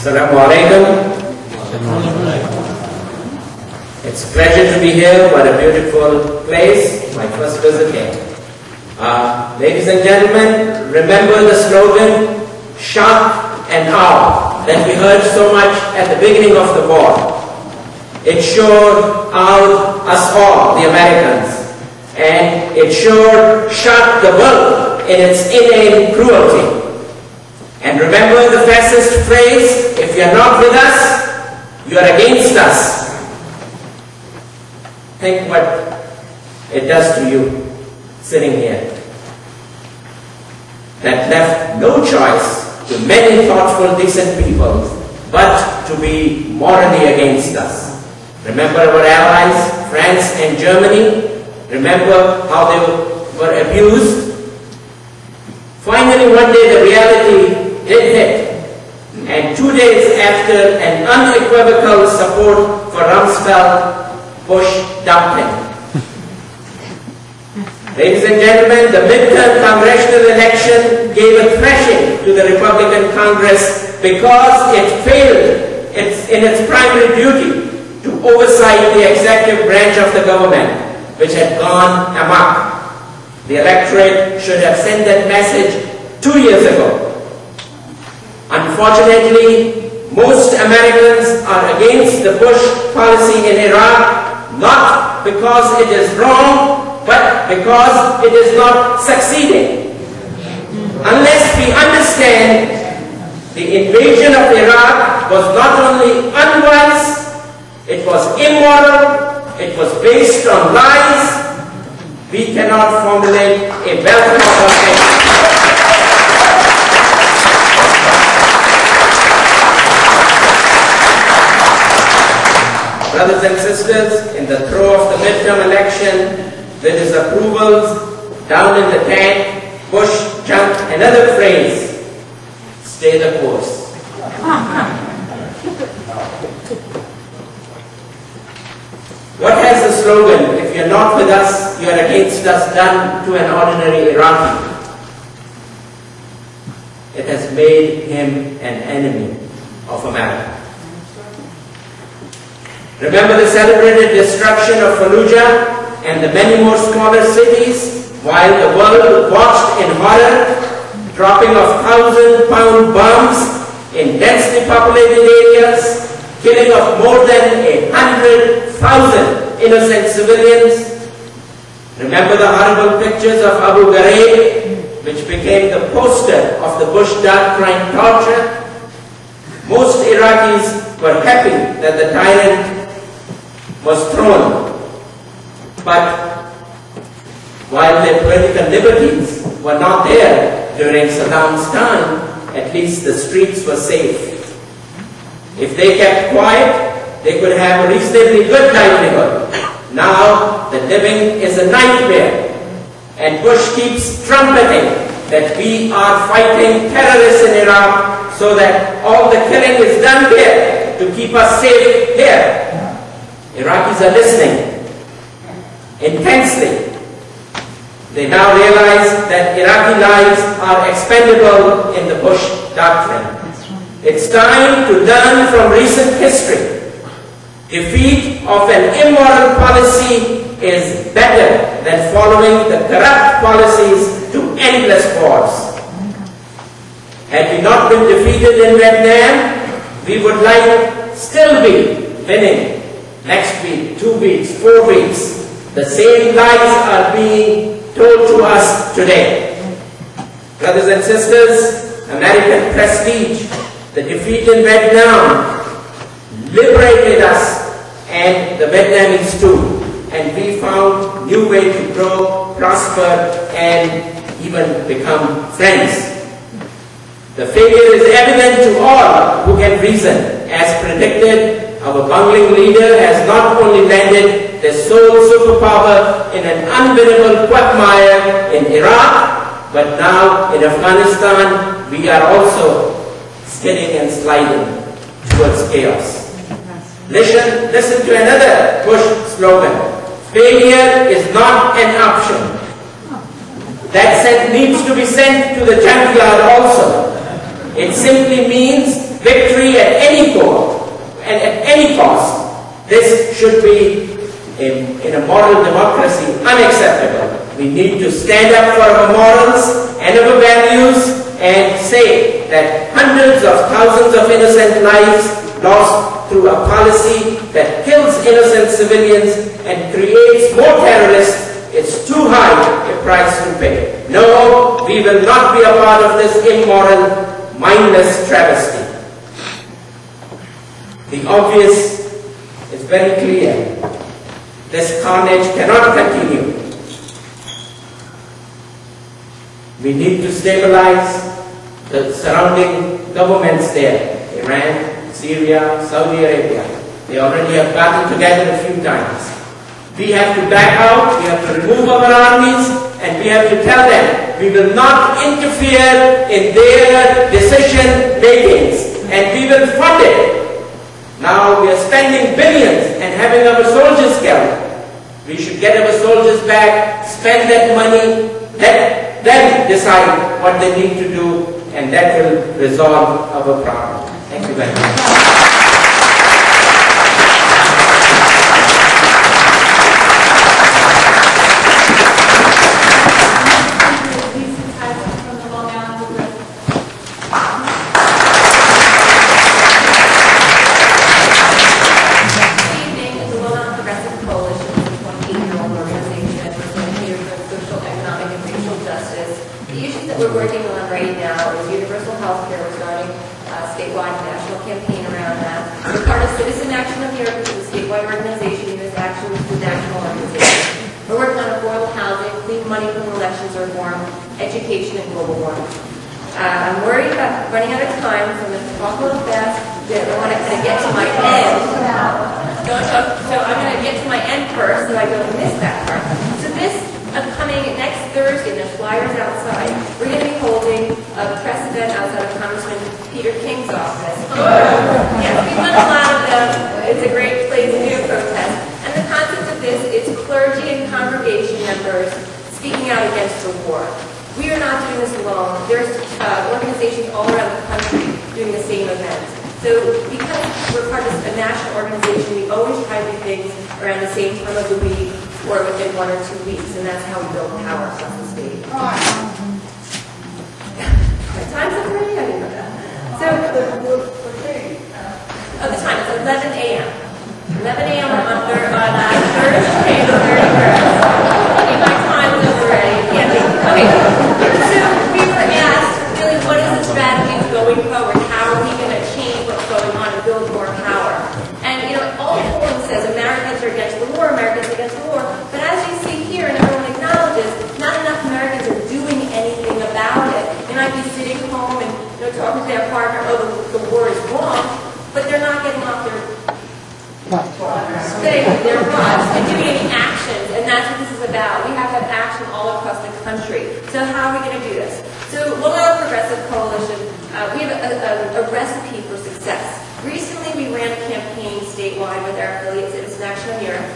Assalamu alaikum. It's a pleasure to be here. What a beautiful place. My first visit here. Ladies and gentlemen, remember the slogan, shock and awe, that we heard so much at the beginning of the war. It sure awed us all, the Americans, and it sure shocked the world in its inane cruelty. And remember the fascist phrase, if you're not with us, you're against us. Think what it does to you, sitting here. That left no choice to many thoughtful, decent people, but to be morally against us. Remember our allies, France and Germany? Remember how they were abused? Finally, one day the reality did hit, and 2 days after an unequivocal support for Rumsfeld, Bush dumped him. Ladies and gentlemen, the midterm congressional election gave a thrashing to the Republican Congress because it failed in its primary duty to oversight the executive branch of the government, which had gone amok. The electorate should have sent that message 2 years ago. Unfortunately, most Americans are against the Bush policy in Iraq, not because it is wrong, but because it is not succeeding. Unless we understand the invasion of Iraq was not only unwise, it was immoral, it was based on lies, we cannot formulate a welcome of Brothers and sisters, in the throes of the midterm election, with his approvals down in the tank, Bush jumped another phrase, stay the course. What has the slogan, if you're not with us, you're against us, done to an ordinary Iraqi? It has made him an enemy of America. Remember the celebrated destruction of Fallujah and the many more smaller cities, while the world watched in horror, dropping of 1,000-pound bombs in densely populated areas, killing of more than 100,000 innocent civilians. Remember the horrible pictures of Abu Ghraib, which became the poster of the Bush dark crime torture. Most Iraqis were happy that the tyrant was thrown, but while their political liberties were not there during Saddam's time, at least the streets were safe. If they kept quiet, they could have a reasonably good livelihood. Now, the living is a nightmare. And Bush keeps trumpeting that we are fighting terrorists in Iraq so that all the killing is done here to keep us safe here. Iraqis are listening intensely. They now realize that Iraqi lives are expendable in the Bush doctrine. It's time to learn from recent history. Defeat of an immoral policy is better than following the corrupt policies to endless wars. Had we not been defeated in Vietnam, we would still be winning next week, 2 weeks, 4 weeks. The same lies are being told to us today. Brothers and sisters, American prestige, the defeat in Vietnam liberated us and the Vietnamese too. And we found new way to grow, prosper, and even become friends. The failure is evident to all who can reason. As predicted, our bungling leader has not only landed the sole superpower in an unwinnable quagmire in Iraq, but now in Afghanistan, we are also skidding and sliding towards chaos. Listen to another Bush slogan. Failure is not an option. That set needs to be sent to the junkyard also. It simply means victory at any cost and at any cost. This should be, in a moral democracy, unacceptable. We need to stand up for our morals and our values and say that hundreds of thousands of innocent lives lost through a policy that kills innocent civilians and creates more terrorists, it's too high a price to pay. No, we will not be a part of this immoral, mindless travesty. The obvious is very clear. This carnage cannot continue. We need to stabilize the surrounding governments there, Iran, Syria, Saudi Arabia. They already have gotten together a few times. We have to back out, we have to remove our armies, and we have to tell them we will not interfere in their decision makings, and we will fund it. Now we are spending billions and having our soldiers killed. We should get our soldiers back, spend that money, let them decide what they need to do, and that will resolve our problem. Thank you very much. Education and global warming. I'm worried about running out of time, so I'm going to talk a little fast. I want to kind of get to my end. So I'm going to get to my end first, so I don't miss that part. So this upcoming next Thursday, there's flyers outside. We're going to be holding a press event outside of Congressman Peter King's office. Yes, we've done a lot of them. It's a great place to do a protest. And the concept of this is clergy and congregation members speaking out against the war. We are not doing this alone. There's organizations all around the country doing the same event. So because we're part of a national organization, we always try to do things around the same time of the week or within 1 or 2 weeks, and that's how we build power across the state. My time's up already? I didn't know that. So, the time is 11 a.m. 11 a.m. on Thursday, the 31st. My time's up already. Okay, so we were asked, really, what is the strategy going forward? How are we going to change what's going on and build more power? And, all polling says Americans are against the war, Americans are against the war. But as you see here, and everyone acknowledges, not enough Americans are doing anything about it. They might be sitting home and talking to their partner, oh, the war is wrong, but they're not getting off their butts and doing any actions, and that's what this is about. We have to have action all across the So how are we going to do this? So Long Island Progressive Coalition, we have a recipe for success. Recently, we ran a campaign statewide with our affiliates at International Europe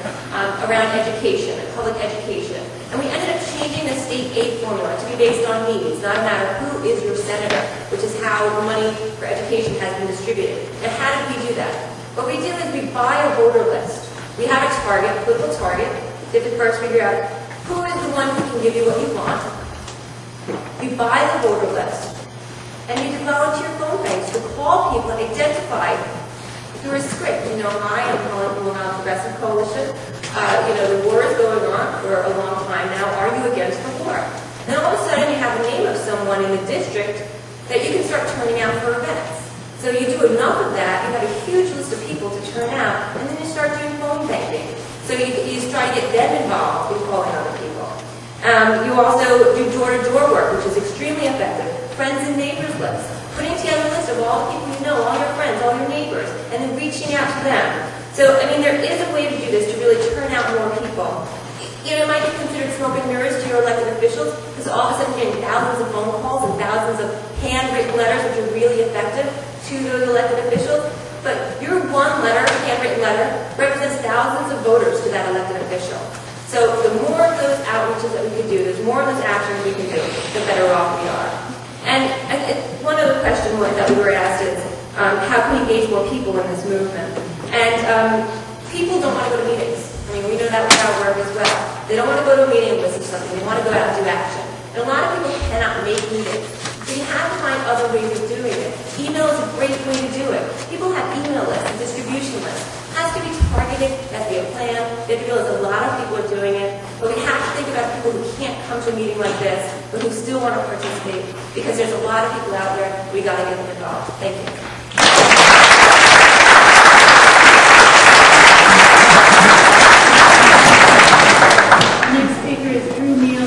around education, public education. And we ended up changing the state aid formula to be based on needs, not a matter of who is your senator, which is how money for education has been distributed. And how did we do that? What we do is we buy a voter list. We have a target, a political target. You have to first figure out who is the one who can give you what you want. You buy the voter list. And you do volunteer phone banks to call people and identify through a script. You know, hi, I'm calling from Long Island Progressive Coalition. The war is going on for a long time now. Are you against the war? And all of a sudden you have the name of someone in the district that you can start turning out for events. So you do enough of that, you have a huge list of people to turn out, and then you start doing phone banking. So you try to get them involved in calling other people. You also do door-to-door work, which is extremely effective. Friends and neighbors lists. Putting together a list of all the people you know, all your friends, all your neighbors, and then reaching out to them. So, I mean, there is a way to do this to really turn out more people. It might be considered smoke and mirrors to your elected officials, because all of a sudden you're getting thousands of phone calls and thousands of handwritten letters, which are really effective to those elected officials. But your one letter, handwritten letter, represents thousands of voters to that elected official. So the more of those outreaches that we can do, there's more of those actions we can do, the better off we are. And one other question that we were asked is, how can we engage more people in this movement? And people don't want to go to meetings. I mean, we know that with our work as well. They don't want to go to a meeting and listen to something. They want to go out and do action. And a lot of people cannot make meetings. So you have to find other ways of doing it. Email is a great way to do it. People have email lists and distribution lists. It has to be targeted, there has to be a plan. You have to realize a lot of people are doing it. But we have to think about people who can't come to a meeting like this, but who still want to participate, because there's a lot of people out there. We got to get them involved. Thank you. Next speaker is Drew Neely.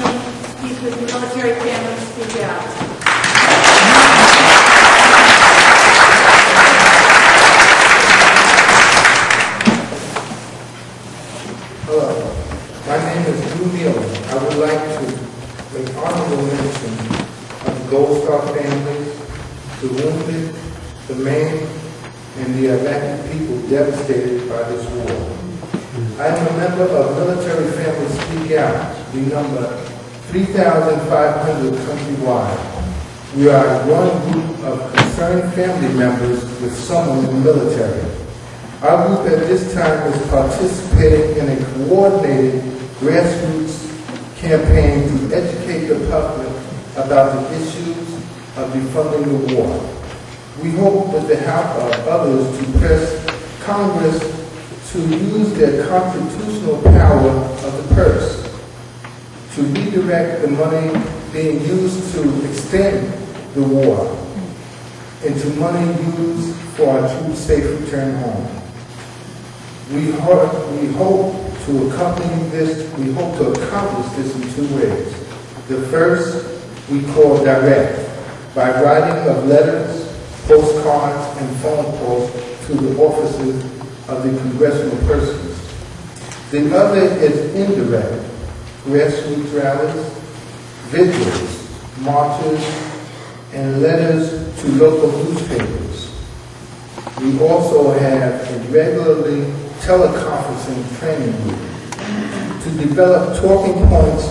He's with the Military Family Speak Out. Hello, my name is Drew Neely. I would like to make honorable mention of the Gold Star families, the wounded, the maimed, and the elected people devastated by this war. I am a member of Military Families Speak Out. We number 3,500 countrywide. We are one group of concerned family members with someone in the military. Our group at this time is participating in a coordinated grassroots campaign to educate the public about the issues of defunding the war. We hope with the help of others to press Congress to use their constitutional power of the purse to redirect the money being used to extend the war into money used for our troops' safe return home. We hope to accomplish this in two ways. The first we call direct, by writing of letters, postcards, and phone calls to the offices of the congressional persons. The other is indirect, grassroots rallies, vigils, marches, and letters to local newspapers. We also have a regularly teleconferencing training group to develop talking points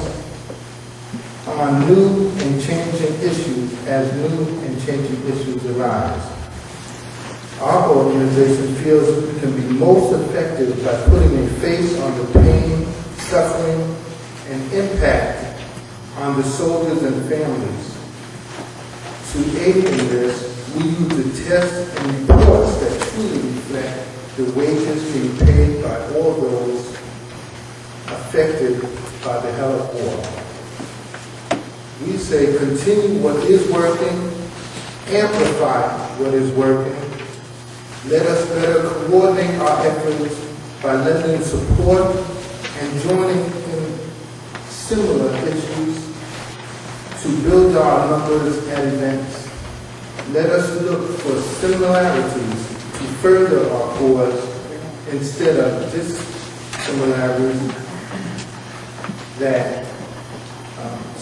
on new and changing issues as new and changing issues arise. Our organization feels we can be most effective by putting a face on the pain, suffering, and impact on the soldiers and families. To aid in this, we use the tests and reports that truly reflect the wages being paid by all those affected by the hell of war. We say continue what is working, amplify what is working. Let us better coordinate our efforts by lending support and joining in similar issues to build our numbers at events. Let us look for similarities to further our cause instead of dissimilarities that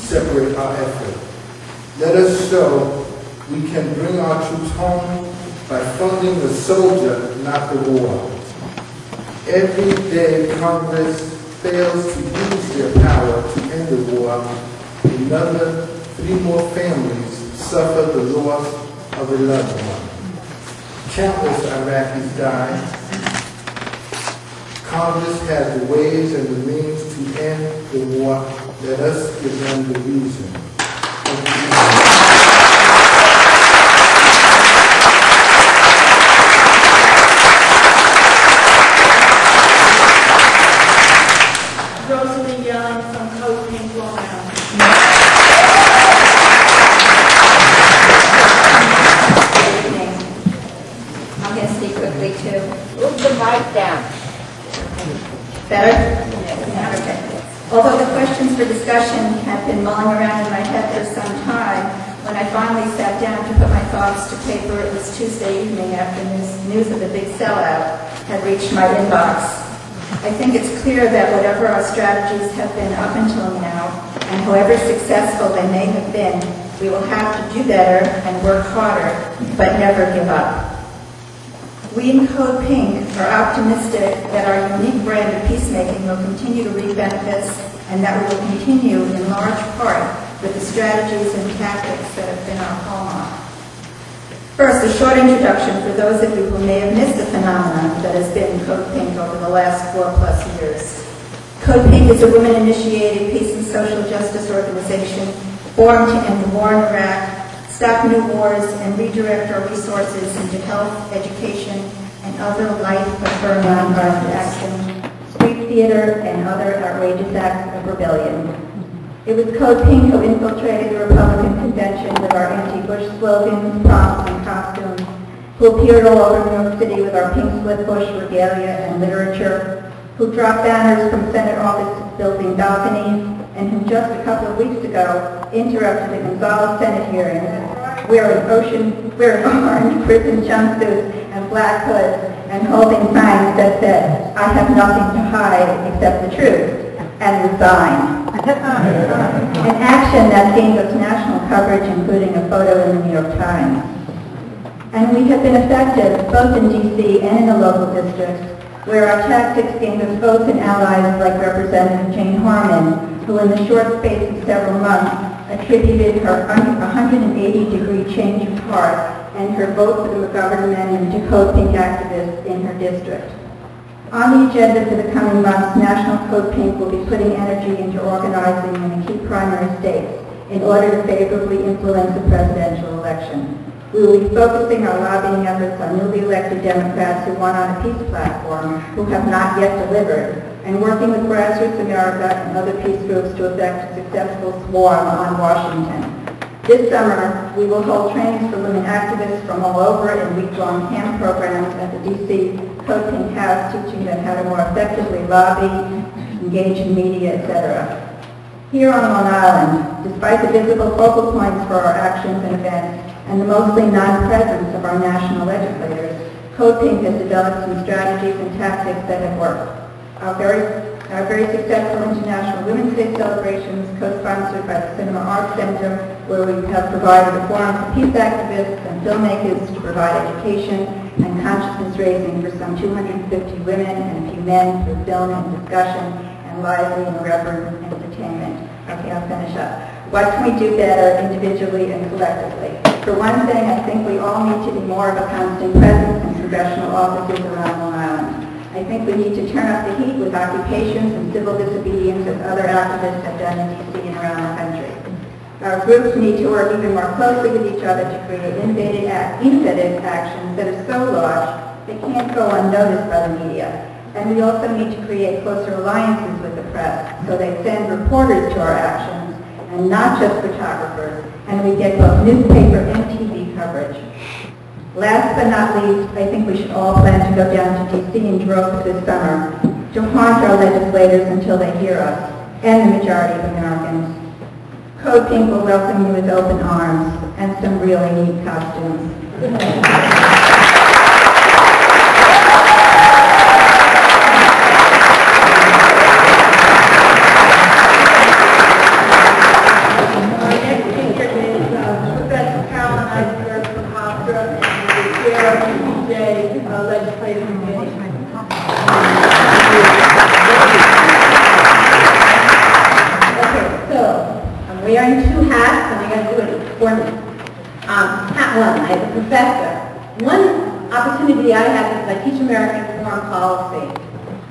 separate our effort. Let us show we can bring our troops home by funding the soldier, not the war. Every day Congress fails to use their power to end the war, another 3 more families suffer the loss of a loved one. Countless Iraqis died. Congress has the ways and the means to end the war. Let us give them the reason. Rosalie Young from Code Pink, Long Island. Good evening. I'm going to speak quickly too. Move the mic down. Better? Okay. Although the questions for discussion have been mulling around in my head for some time, when I finally sat down to put my thoughts to paper, it was Tuesday evening after news of the big sellout had reached my inbox. I think it's clear that whatever our strategies have been up until now, and however successful they may have been, we will have to do better and work harder, but never give up. We in Code Pink are optimistic that our unique brand of peacemaking will continue to reap benefits and that we will continue in large part with the strategies and tactics that have been our hallmark. First, a short introduction for those of you who may have missed the phenomenon that has been Code Pink over the last 4+ years. Code Pink is a women-initiated peace and social justice organization formed to end the war in Iraq, stop new wars, and redirect our resources into health, education, and other life-affirming nonviolent action, street theater, and other outrageous acts of rebellion. It was Code Pink who infiltrated the Republican convention with our anti-Bush slogans, prompts, and costumes, who appeared all over New York City with our pink split bush regalia and literature, who dropped banners from Senate office building balconies, and who just a couple of weeks ago interrupted the Gonzales Senate hearing wearing orange prison jumpsuits and black hoods and holding signs that said, "I have nothing to hide except the truth," and resigned. An action that gained us national coverage, including a photo in the New York Times. And we have been effective both in D.C. and in the local districts, where our tactics gained us votes and allies like Representative Jane Harman, who in the short space of several months attributed her 180-degree change of heart and her vote for the McGovern Amendment to Code Pink activists in her district. On the agenda for the coming months, National Code Pink will be putting energy into organizing in the key primary states in order to favorably influence the presidential election. We will be focusing our lobbying efforts on newly elected Democrats who won on a peace platform, who have not yet delivered, and working with Grassroots America and other peace groups to effect a successful swarm on Washington. This summer, we will hold trainings for women activists from all over and week-long camp programs at the D.C. Code Pink House, teaching them how to more effectively lobby, engage in media, etc. Here on Long Island, despite the visible focal points for our actions and events, and the mostly non-presence of our national legislators, Code Pink has developed some strategies and tactics that have worked. Our very successful International Women's Day celebrations, co-sponsored by the Cinema Arts Center, where we have provided a forum for peace activists and filmmakers to provide education and consciousness raising for some 250 women and a few men through film and discussion and lively and irreverent entertainment. Okay, I'll finish up. What can we do better individually and collectively? For one thing, I think we all need to be more of a constant presence in congressional offices around Long Island. I think we need to turn up the heat with occupations and civil disobedience as other activists have done in D.C. and around the country. Our groups need to work even more closely with each other to create innovative actions that are so large they can't go unnoticed by the media. And we also need to create closer alliances with the press so they send reporters to our actions and not just photographers, and we get both newspaper and TV coverage. Last but not least, I think we should all plan to go down to D.C. in droves this summer to haunt our legislators until they hear us, and the majority of Americans. Code Pink will welcome you with open arms and some really neat costumes. Director and the Chair of the EPJ Legislative Committee. Okay, so I'm wearing two hats and I got to do it for me. Hat one, I am a professor. One opportunity I have is I teach American foreign policy.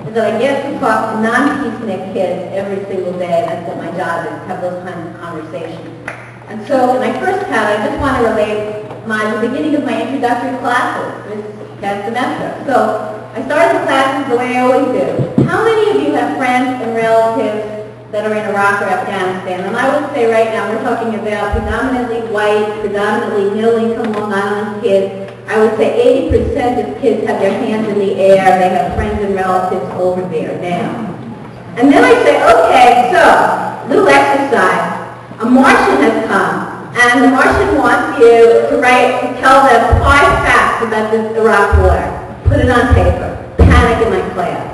Is that I get to talk to non-peacenik kids every single day. That's what my job is, have those kinds of conversations. And so in my first hat, I just want to relate the beginning of my introductory classes that semester. So I started the classes the way I always do. How many of you have friends and relatives that are in Iraq or Afghanistan? And I would say right now we're talking about predominantly white, predominantly middle-income Long Island kids. I would say 80% of kids have their hands in the air. They have friends and relatives over there now. And then I say, okay, so, little exercise. A Martian has come, and the Martian wants you to tell them 5 facts about the Iraq war. Put it on paper. Panic in my class.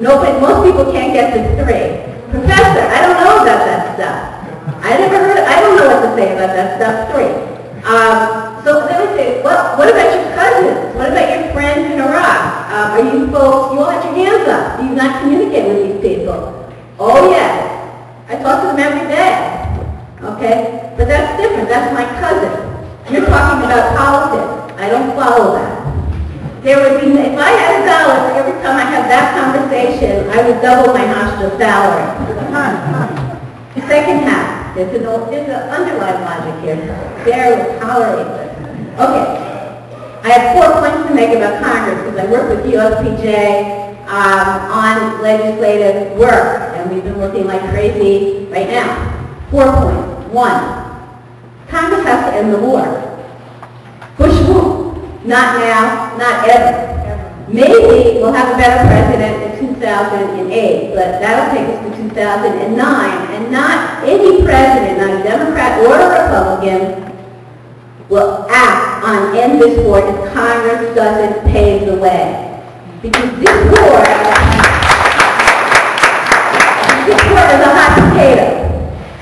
Most people can't get to 3. Professor, I don't know about that stuff. I don't know what to say about that stuff. 3. So then I say, well, what about your cousins? What about your friends in Iraq? Are you folks, you all have your hands up. Do you not communicate with these people? Oh, yes. I talk to them every day. Okay? But that's different. That's my cousin. You're talking about politics. I don't follow that. There would be, if I had $1 for every time I had that conversation, I would double my hostel salary. The second half, there's an underlying logic here. Bear will tolerate this. Okay. I have 4 points to make about Congress because I work with USPJ on legislative work, and we've been working like crazy right now. 4 points. 1, Congress has to end the war. Bush won't. Not now, not ever. Maybe we'll have a better president in 2008, but that'll take us to 2009, and not any president, not a Democrat or a Republican, will act on end this war if Congress doesn't pave the way. Because this war is a hot potato.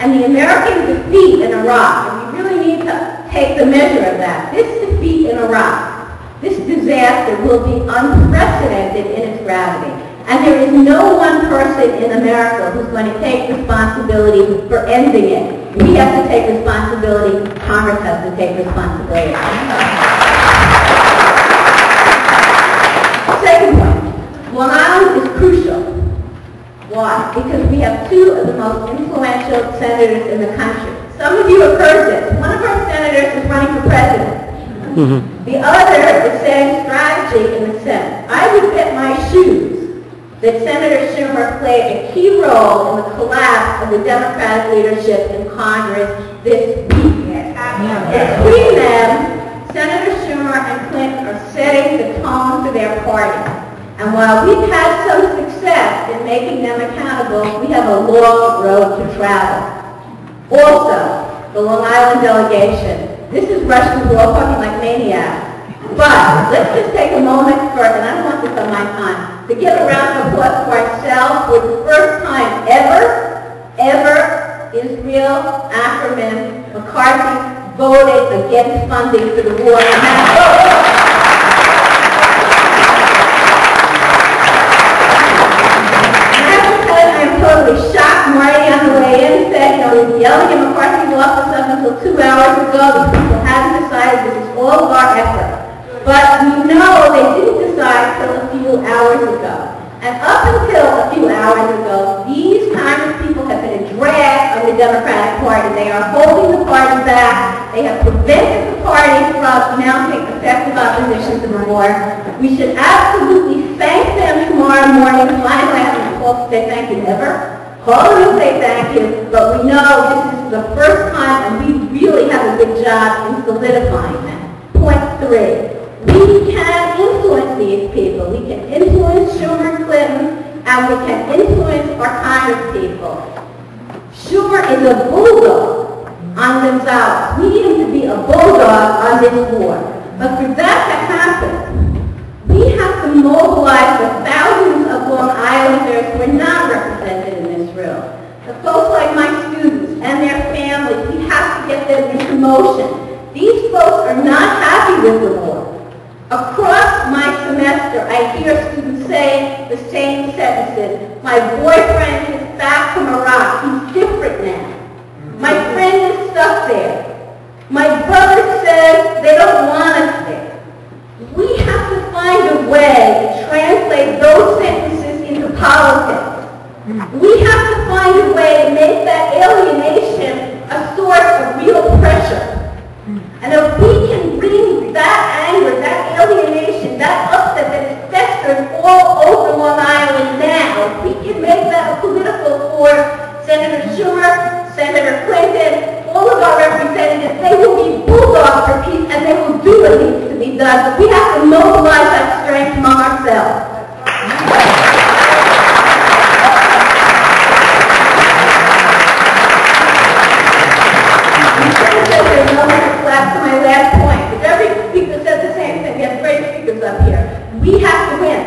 And the American defeat in Iraq, and we really need to take the measure of that, this defeat in Iraq, this disaster will be unprecedented in its gravity. And there is no one person in America who's going to take responsibility for ending it. We have to take responsibility. Congress has to take responsibility. Second point, Long Island is crucial. Why? Because we have 2 of the most influential senators in the country. Some of you have heard this. One of our senators is running for president. The other is setting strategy in the Senate. I would bet my shoes that Senator Schumer played a key role in the collapse of the Democratic leadership in Congress this week. Between them, Senator Schumer and Clinton are setting the tone for their party. And while we've had some success in making them accountable, we have a long road to travel. Also, the Long Island delegation. This is Russians who are talking like maniacs. But let's just take a moment first, and I don't want this on my time, to give a round of applause for ourselves. For the first time ever, Israel, Ackerman, McCarthy voted against funding for the war. Totally shocked. Marty on the way in said, he was yelling at McCarthy's office up until 2 hours ago. These people hadn't decided this is all of our effort. But we know they didn't decide until a few hours ago. And up until a few hours ago, these kind of people have been a drag on the Democratic Party. They are holding the party back. They have prevented the party from mounting effective opposition to the war. We should absolutely thank them tomorrow morning. Finally, I haven't called to say thank you ever. Call them and say thank you, but we know this is the first time, and we really have a good job in solidifying that. Point 3. We can influence these people. We can influence Schumer and Clinton, and we can influence our Congress people. Schumer is a bulldog on Gonzalez. We need him to be a bulldog on this war. But for that to happen, we have to mobilize the thousands of Long Islanders who are not represented in this room. The folks like my students and their families, we have to get them into motion. These folks are not happy with the war. Across my semester, I hear students say the same sentences. My boyfriend is back from Iraq. He's different now. My friend is stuck there. My brother says they don't want us there. We have to find a way to translate those sentences into politics. We have to find a way to make that alienation a source of real pressure. And if we can bring that anger, that alienation, that upset that is festered all over Long Island now, if we can make that a political force, Senator Schumer, Senator Clinton, all of our representatives, they will be bulldogs for peace and they will do what needs to be done. But we have to mobilize that strength among ourselves. To my last point, because every speaker said the same thing. We have great speakers up here. We have to win.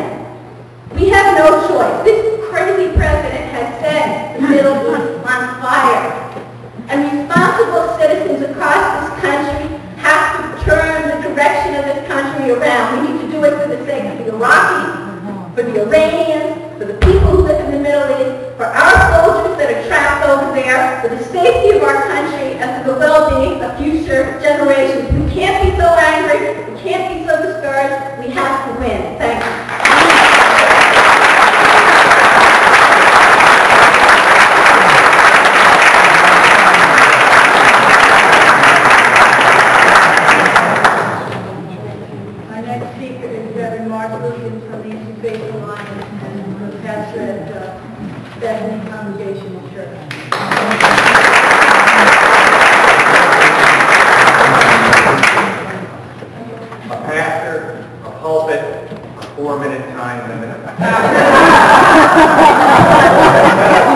We have no choice. This crazy president has set the Middle East on fire. And responsible citizens across this country have to turn the direction of this country around. We need to do it for the sake of the Iraqis, for the Iranians, for the people who live in the Middle East, for our soldiers that are trapped over there, for the safety of our country, and for the well-being of future generations. We can't be so angry. We can't be so discouraged. We have to win. Thank you. Our next speaker is Reverend Mark Lucas from the Interfaith Alliance and the pastor at Bethany Congregational Church. A pastor, a pulpit, a 4-minute time limit.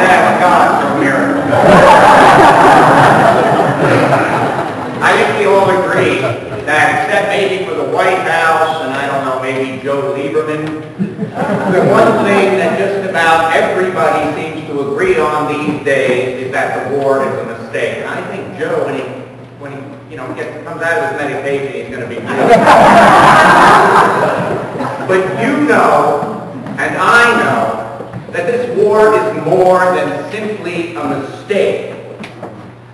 That's God for miracle. I think we all agree that, except maybe for the White House and I don't know, maybe Joe Lieberman, the one thing that just about everybody seems to agree on these days is that the war is a mistake. And I think Joe, when he comes out of his meditation, he's going to be good. But you know, and I know, that this war is more than simply a mistake.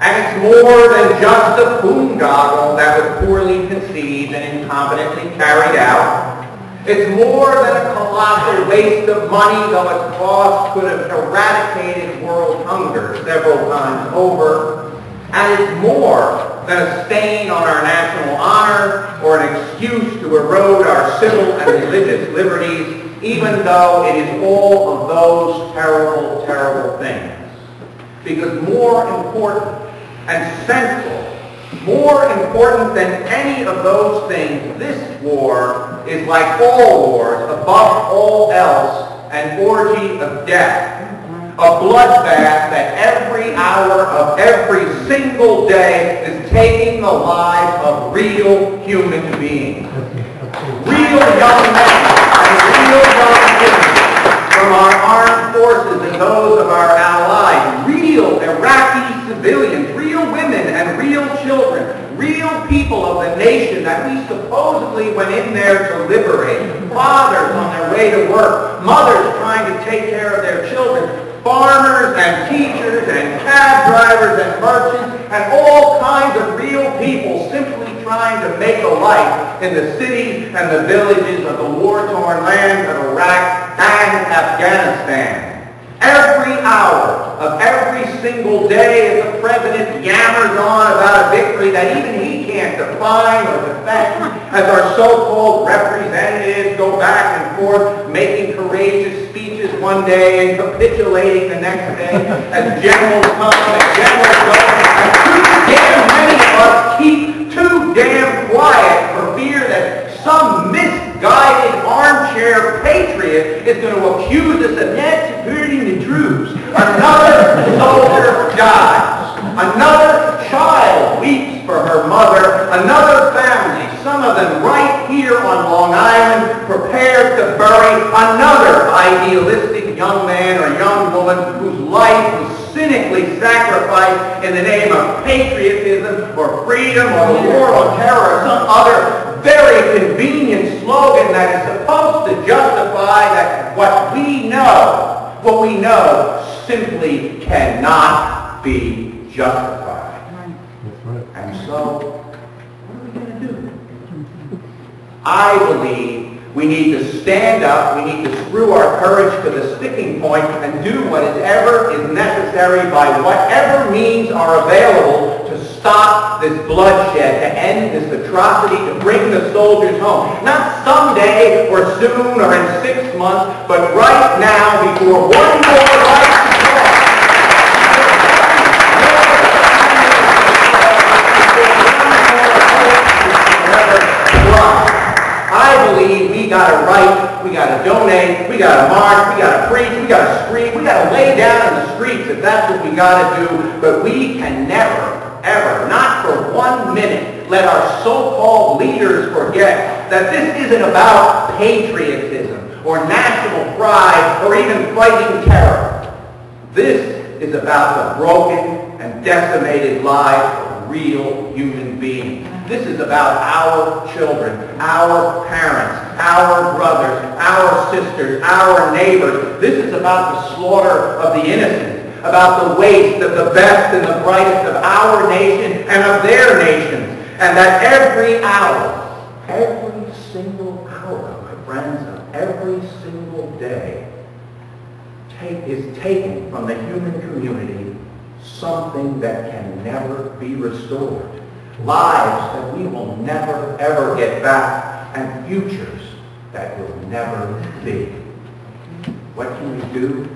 And it's more than just a boondoggle that was poorly conceived and incompetently carried out. It's more than a colossal waste of money, though its cost could have eradicated world hunger several times over. And it's more than a stain on our national honor or an excuse to erode our civil and religious liberties, even though it is all of those terrible, terrible things. Because more important and central, more important than any of those things, this war is, like all wars, above all else, an orgy of death. A bloodbath that every hour of every single day is taking the lives of real human beings. Real young men and real young women from our armed forces and those of our allies. Real Iraqi civilians, real women and real children, real people of the nation that we supposedly went in there to liberate. Fathers on their way to work, mothers trying to take care of their children, farmers and teachers and cab drivers and merchants and all kinds of real people simply trying to make a life in the cities and the villages of the war-torn lands of Iraq and Afghanistan. Every hour of every single day as the president yammers on about a victory that even he can't define or defend, as our so-called representatives go back and forth making courageous speeches one day and capitulating the next day, as generals come and generals go, and too damn many of us keep too damn quiet for fear that some misguided armchair patriot is going to accuse us of not supporting the troops. Another soldier dies. Another child weeps for her mother. Another family, some of them right here on Long Island, prepared to bury another idealistic young man or young woman whose life was cynically cynically sacrificed in the name of patriotism or freedom or the war on terror or some other very convenient slogan that is supposed to justify that what we know simply cannot be justified. And so, what are we going to do? I believe we need to stand up, we need to screw our courage to the sticking point and do whatever is necessary by whatever means are available to stop this bloodshed, to end this atrocity, to bring the soldiers home. Not someday or soon or in 6 months, but right now before one more life is lost. I believe we got to write, we got to donate, we got to march, we got to preach, we got to scream, we got to lay down in the streets if that's what we got to do. But we can never, ever, not for 1 minute, let our so-called leaders forget that this isn't about patriotism or national pride or even fighting terror. This is about the broken and decimated lives of real human beings. This is about our children, our parents, our brothers, our sisters, our neighbors. This is about the slaughter of the innocent, about the waste of the best and the brightest of our nation and of their nations. And that every hour, every single hour, my friends, of every single day is taken from the human community something that can never be restored. Lives that we will never, ever get back, and futures that will never be. What can we do?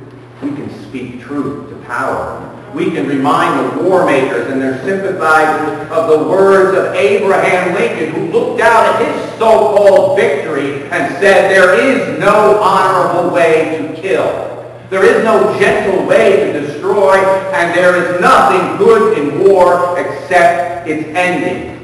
We can speak truth to power. We can remind the war makers and their sympathizers of the words of Abraham Lincoln, who looked out at his so-called victory and said, "There is no honorable way to kill. There is no gentle way to destroy, and there is nothing good in war except its ending."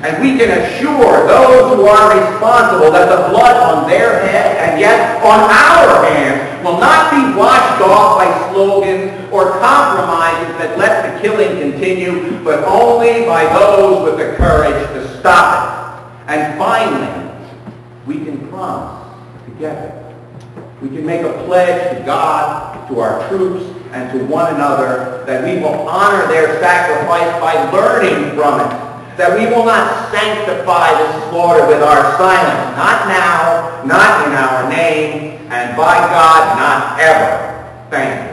And we can assure those who are responsible that the blood on their head and yet on our hands will not be washed off by slogans or compromises that let the killing continue, but only by those with the courage to stop it. And finally, we can promise together. We can make a pledge to God, to our troops, and to one another that we will honor their sacrifice by learning from it. That we will not sanctify the slaughter with our silence. Not now, not in our name, and by God, not ever. Thank you.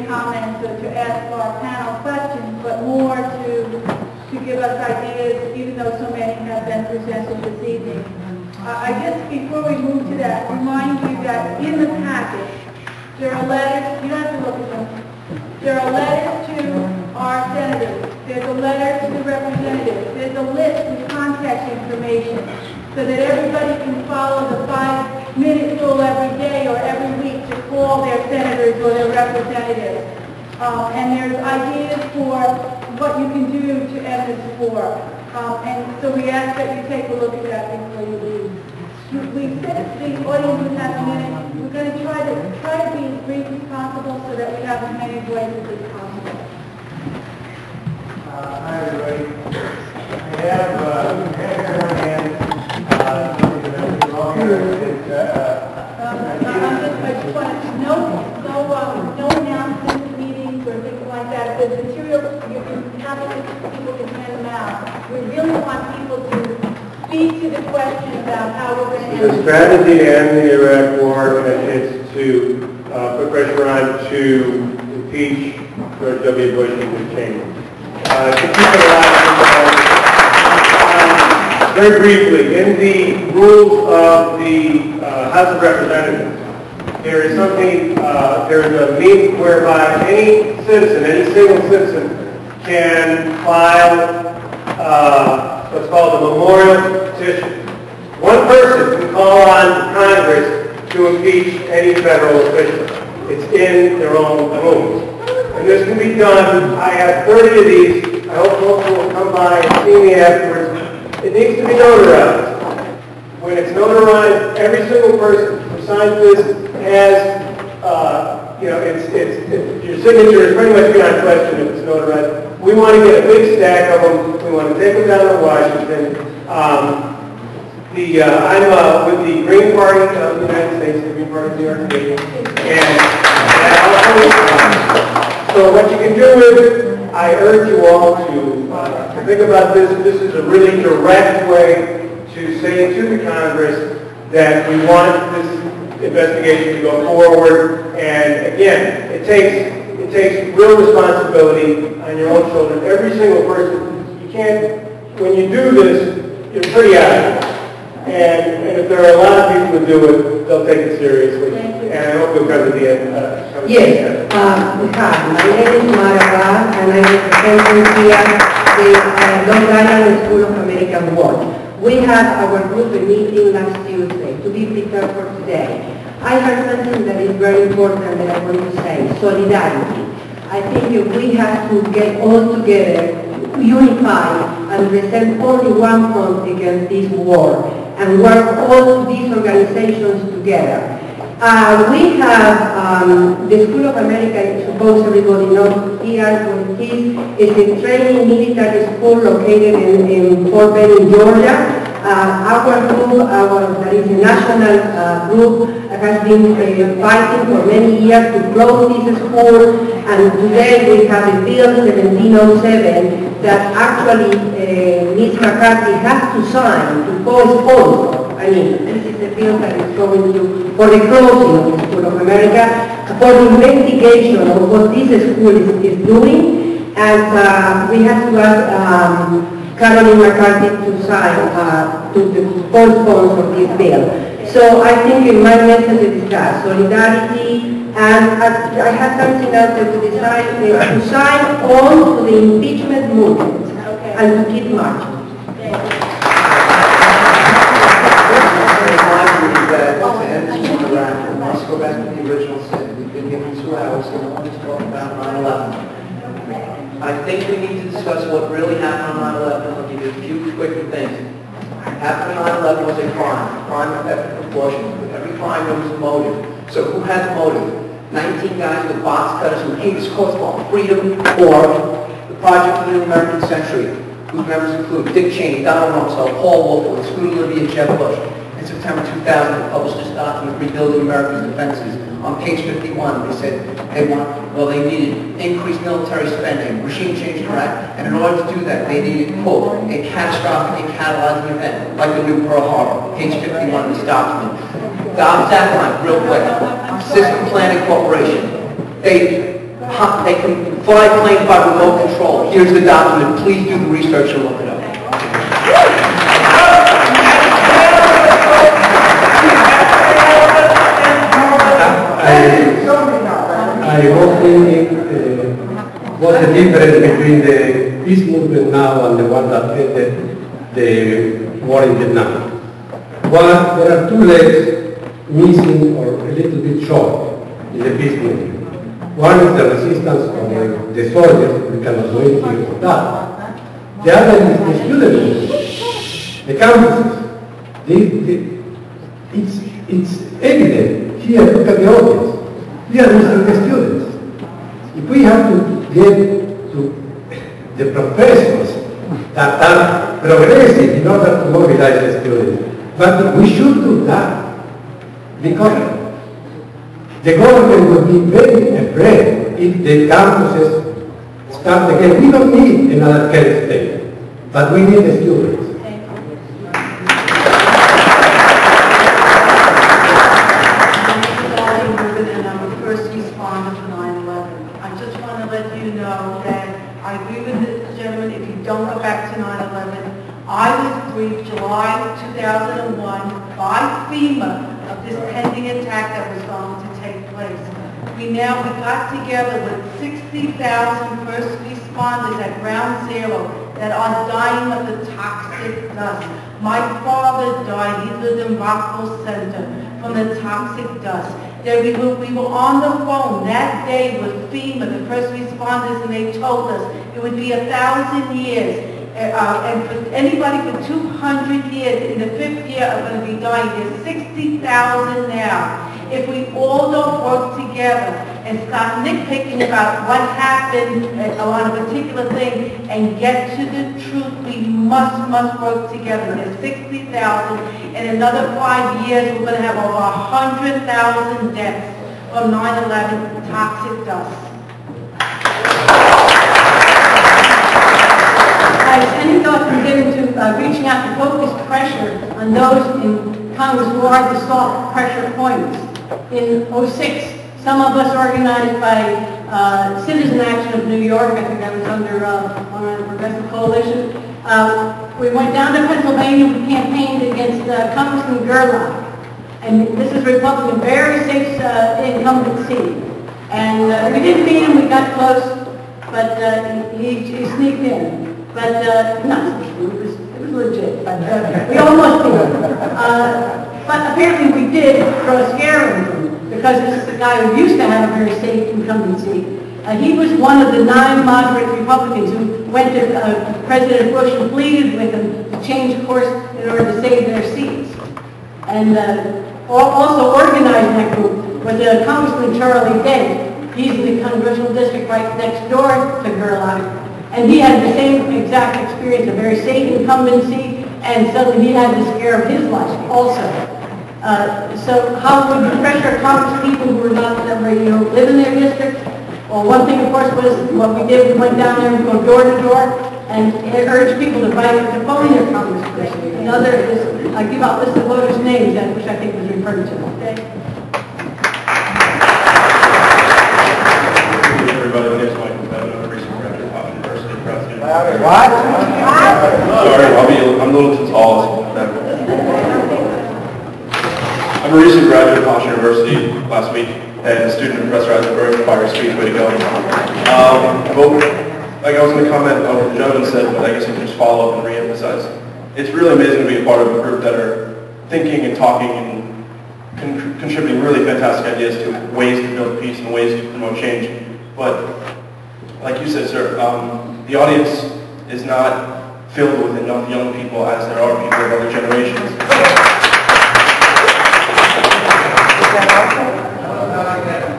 Comments or to ask our panel questions, but more to give us ideas, even though so many have been presented this evening. I guess before we move to that, remind you that in the package, there are letters, you don't have to look at them, there are letters to our senators, there's a letter to the representatives, there's a list with contact information, so that everybody can follow the 5-minute rule every day or every week to call their senators or their representatives. And there's ideas for what you can do to end this war. And so we ask that you take a look at that before you leave. We said the audience would have a minute. We're going to try to be as brief as possible so that we have as many voices as possible. Hi everybody. I have I just want to no announcements, meetings, or things like that. The material, you can have it, people can hand them out. We really want people to speak to the question about how we're going to end the strategy to end the Iraq War is to put pressure on to impeach George W. Bush and his chamber. To keep it alive, very briefly, in the rules of the House of Representatives, there is something, there is a means whereby any citizen, any single citizen, can file what's called a memorial petition. One person can call on Congress to impeach any federal official. It's in their own homes. And this can be done. I have 30 of these. I hope folks will come by and see me afterwards. It needs to be notarized. When it's notarized, every single person who signs this has, your signature is pretty much beyond question if it's notarized. We want to get a big stack of them. We want to take them down to Washington. I'm with the Green Party of the United States, the Green Party of New York City, and so what you can do is, I urge you all to think about this. This is a really direct way to say to the Congress that we want this investigation to go forward. And again, it takes real responsibility on your own shoulders. Every single person, you can't, when you do this, you're pretty out of it. And if there are a lot of people who do it, they'll take it seriously. And I hope you'll come to the end. Yes, hi, my name is Mara, and I represent here the Long Island School of American Work. We had our group meeting last Tuesday to be prepared for today. I heard something that is very important that I want to say, solidarity. I think if we have to get all together, unify, and present only one front against this war, and work all these organizations together. We have the School of America, I suppose everybody knows here what it is. It's a training military school located in Fort Benning, Georgia. Our group, that is a national group, has been fighting for many years to close this school, and today we have a Bill 1707 that actually Ms. McCarthy has to sign to co-sponsor. I mean, this is a bill that is going to, for the closing of the School of America, for the investigation of what this school is doing, and we have to ask Caroline McCarthy to sign to co-sponsor this bill. So I think in my message is that solidarity, and I have something else to decide, to sign on to the impeachment movement and to keep marching. Let's go back to the original sin. We've been given 2 hours and no one's talking about 9/11. I think we need to discuss what really happened on 9/11. I'll give you a few quick things. After 9/11 was a crime of epic proportions. With every crime there was a motive. So who has motive? 19 guys with box cutters who hate this cause for freedom, or the Project for the American Century, whose members include Dick Cheney, Donald Rumsfeld, Paul Wolfowitz, Scooter Libby, and Jeb Bush. In September 2000, they published this document, Rebuilding America's Defenses. On page 51, they said they needed increased military spending, regime change in Iraq, and in order to do that, they needed, quote, a catastrophic and catalyzing event, like the new Pearl Harbor. Page 51 of this document. That line, real quick. System Planning Corporation. They can fly planes by remote control. Here's the document. Please do the research and look it up. I was thinking what's the difference between the peace movement now and the one that ended the war in Vietnam. One, there are 2 legs missing or a little bit short in the peace movement. One is the resistance of the soldiers, we cannot do anything for that. The other is the student movement, the campuses. It's evident. Here, look at the audience. We are losing the students. If we have to get to the professors that are progressive in order to mobilize the students, but we should do that because the government will be very afraid if the campuses start again. We don't need another Kent State, but we need the students. I was briefed July 2001 by FEMA of this pending attack that was going to take place. We got together with 60,000 first responders at Ground Zero that are dying of the toxic dust. My father died, he lived in Rockville Center, from the toxic dust. We were on the phone that day with FEMA, the first responders, and they told us it would be 1,000 years. And for anybody for 200 years, in the 5th year are going to be dying. There's 60,000 now. If we all don't work together and stop nitpicking about what happened on a particular thing and get to the truth, we must work together. There's 60,000. In another 5 years, we're going to have over 100,000 deaths from 9/11 toxic dust. Any thoughts on getting to reaching out to focus pressure on those in Congress who are the soft pressure points? In '06, some of us organized by Citizen Action of New York, I think I was under the Progressive Coalition, we went down to Pennsylvania, we campaigned against Congressman Gerlach. And this is Republican, very safe incumbency. And we didn't beat him, we got close, but he sneaked in. But not it was legit. But we almost did. But apparently we did for a scaring because this is a guy who used to have a very safe incumbency. He was one of the 9 moderate Republicans who went to President Bush and pleaded with him to change course in order to save their seats. And also organizing that group was Congressman Charlie Dent. He's in the congressional district right next door to Gerlach. And he had the same exact experience, a very safe incumbency, and suddenly he had the scare of his life also. So how would you pressure Congress people who were not, live in their district? Well, one thing, of course, was what we did. We went down there and go door to door and urge people to phone their congressperson. Another is give out lists of voters' names, which I think was referred to. Okay. Everybody, my name is Michael Bennett. I'm a recent graduate of Howard University president. What? Sorry, I'm a little too tall. I'm a recent graduate of Howard University last week, and a student of Professor Eisenberg. Fire speech, way to go. Like I was going to comment on what the gentleman said, but I guess I can just follow up and re-emphasize. It's really amazing to be a part of a group that are thinking and talking and contributing really fantastic ideas to ways to build peace and ways to promote change. But, like you said, sir, the audience is not filled with enough young people as there are people of other generations.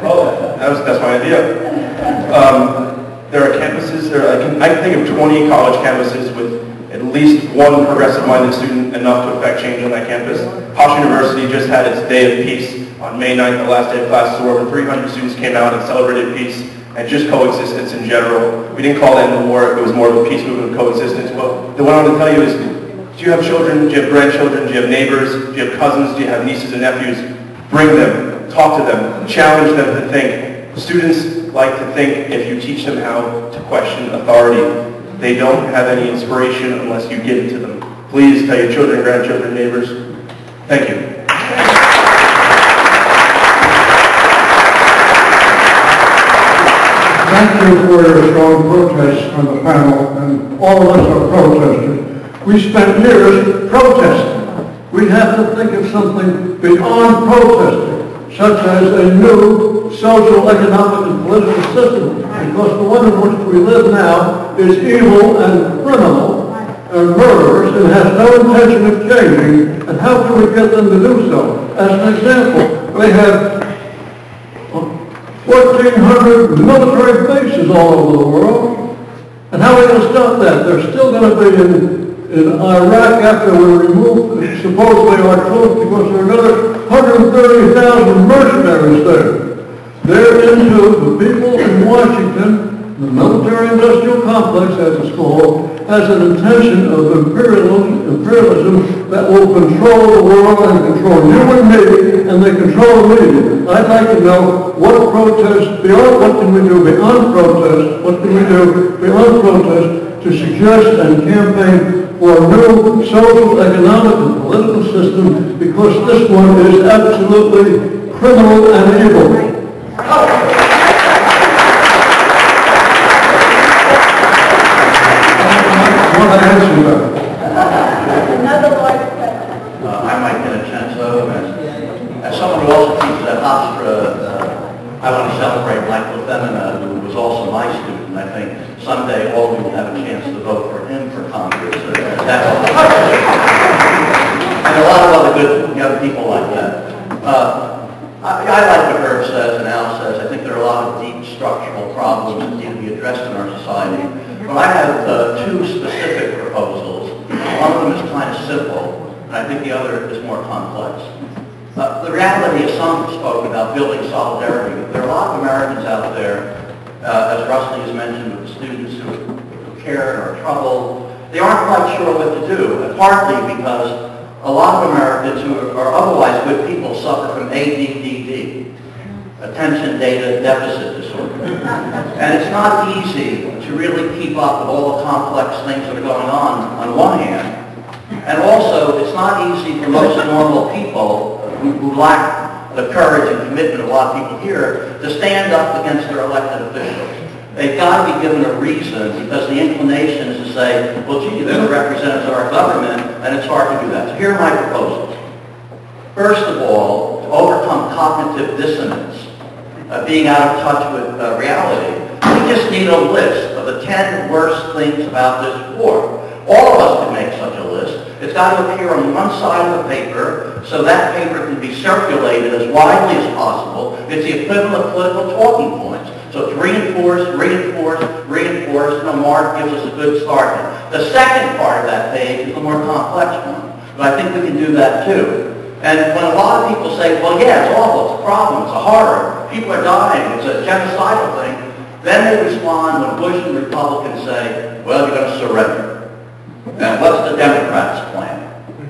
Oh, that's my idea. There are campuses, I can think of 20 college campuses with at least one progressive-minded student enough to affect change on that campus. Howard University just had its Day of Peace on May 9th, the last day of classes, where over 300 students came out and celebrated peace and just coexistence in general. We didn't call it end the war, it was more of a peace movement of coexistence. But what I want to tell you is, do you have children, do you have grandchildren, do you have neighbors, do you have cousins, do you have nieces and nephews? Bring them, talk to them, challenge them to think. Students like to think if you teach them how to question authority. They don't have any inspiration unless you give it to them. Please tell your children, grandchildren, neighbors. Thank you. Thank you for your strong protest from the panel, and all of us are protesters. We spent years protesting. We have to think of something beyond protesting, such as a new social, economic, and political system, because the one in which we live now is evil and criminal and murderous and has no intention of changing. And how can we get them to do so? As an example, they have 1,400 military bases all over the world. And how are we going to stop that? They're still going to be in Iraq after we remove supposedly our troops, because there are another 130,000 mercenaries there. They're into the people in Washington. The military-industrial complex, as it's called, has an intention of imperialism that will control the world and control you and me, and they control the media. I'd like to know what protest, what can we do beyond protest, what can we do beyond protest to suggest and campaign for a new social, economic, and political system, because this one is absolutely criminal and evil. I might get a chance of, as someone who also teaches at Hofstra, I want to celebrate Michael Femina, who was also my student. I think someday all of you will have a chance to vote for him for Congress. And a lot of other good young people like that. I like what Herb says and Al says. I think there are a lot of deep structural problems that need to be addressed in our society. But I have two specific proposals. One of them is kind of simple, and I think the other is more complex. The reality is, some spoke about building solidarity. There are a lot of Americans out there, as Rusty has mentioned, with the students who care and are troubled. They aren't quite sure what to do, and partly because a lot of Americans who are otherwise good people suffer from ADD, attention data deficit disorder. And it's not easy to really keep up with all the complex things that are going on one hand. And also, it's not easy for most normal people who lack the courage and commitment of a lot of people here to stand up against their elected officials. They've got to be given a reason, because the inclination is to say, well, gee, they're the representatives of our government, and it's hard to do that. So here are my proposals. First of all, to overcome cognitive dissonance, being out of touch with reality, we just need a list of the 10 worst things about this war. All of us can make such a list. It's got to appear on one side of the paper, so that paper can be circulated as widely as possible. It's the equivalent of political talking points. So it's reinforced, reinforced, reinforced, and Mark gives us a good start. The second part of that page is the more complex one, but I think we can do that too. And when a lot of people say, well, yeah, it's awful, it's a problem, it's a horror, people are dying, it's a genocidal thing, then they respond when Bush and Republicans say, well, you're going to surrender. And what's the Democrats' plan?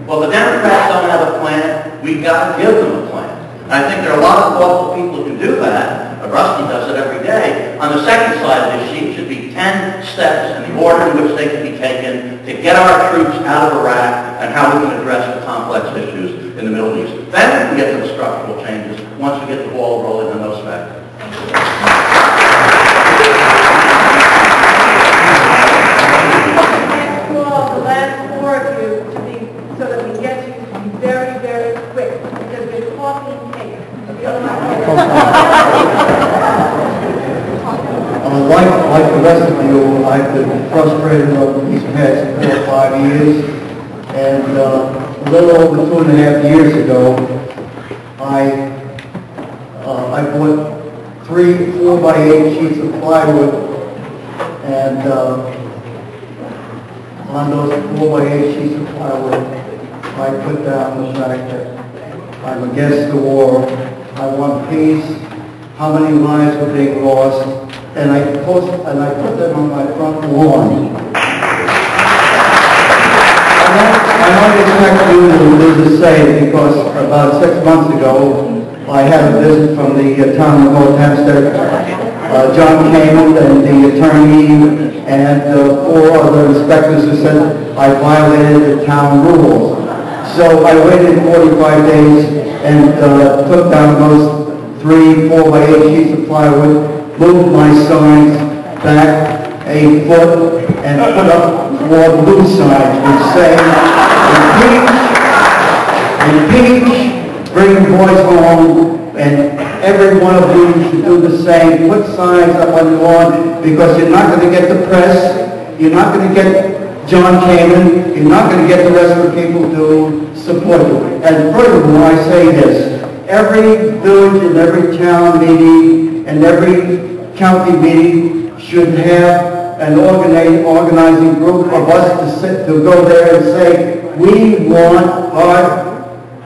Well, the Democrats don't have a plan. We've got to give them a plan. And I think there are a lot of thoughtful people who can do that. Rusty does it every day. On the second side of this sheet should be 10 steps in the order in which they can be taken to get our troops out of Iraq and how we can address the complex issues in the Middle East. Then we can get to the structural changes once we get the ball rolling in those factors. The last four of you to be, so that we get you to be very, very quick, because we're talking cake. Like the rest of you, I've been frustrated over these past 4 or 5 years, and a little over 2.5 years ago, I bought 3 4x8 sheets of plywood, and on those 4x8 sheets of plywood, I put down the fact that I'm against the war, I want peace, how many lives were being lost, and I put them on my front lawn. I don't expect you to do the same, because about 6 months ago, I had a visit from the town of North Hempstead. John Campbell and the attorney and 4 other inspectors who said I violated the town rules. So I waited 45 days and took down those 3 4x8 sheets of plywood, moved my signs back a foot, and put up more blue signs which say, impeach, bring boys home, and every one of you should do the same. Put signs up on your lawn, because you're not going to get the press, you're not going to get John Kamen, you're not going to get the rest of the people to support you. And furthermore, I say this, every village and every town meeting and every county meeting should have an organizing group of us to go there and say, we want our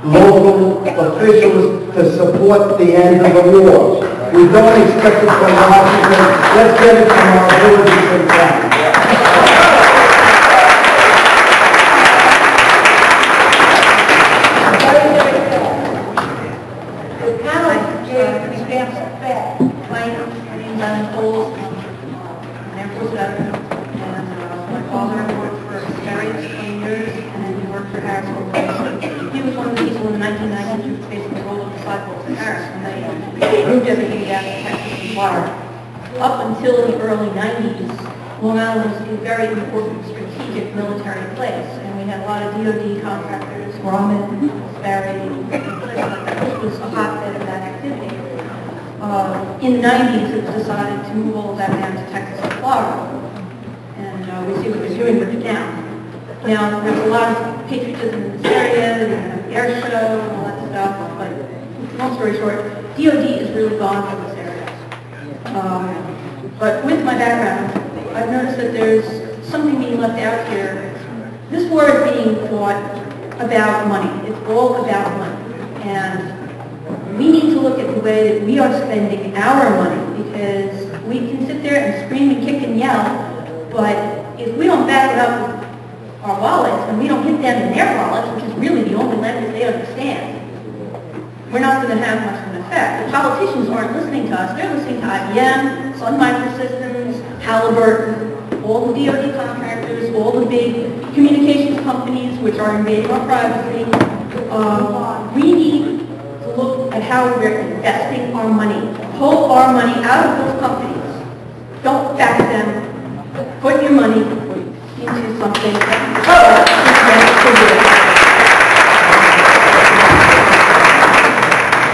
local officials to support the end of the war. We don't expect it from Washington. Let's get it from our villages and towns. The panel gave examples of that. My name's Anna Cole, and my father worked for various 1992, basically rolled up the sidewalks in Paris when they moved everything down to Texas and Florida. Up until the early 90s, Long Island was a very important strategic military place, and we had a lot of DoD contractors, Grumman, Sperry, which was a hotbed of that activity. In the 90s, it was decided to move all of that down to Texas and Florida, and we see what they're doing with it now. Now, there's a lot of patriotism in this area, they have the air show and all that stuff, but long story short, DoD is really gone from this area. But with my background, I've noticed that there's something being left out here. This war is being fought about money. It's all about money. And we need to look at the way that we are spending our money, because we can sit there and scream and kick and yell, but if we don't back it up with our wallets, and we don't hit them in their wallets, which is really the only language they understand, we're not going to have much of an effect. The politicians aren't listening to us. They're listening to IBM, Sun Microsystems, Halliburton, all the DoD contractors, all the big communications companies which are invading our privacy. We need to look at how we're investing our money. Pull our money out of those companies. Don't back them. Put your money into something that is meant to do.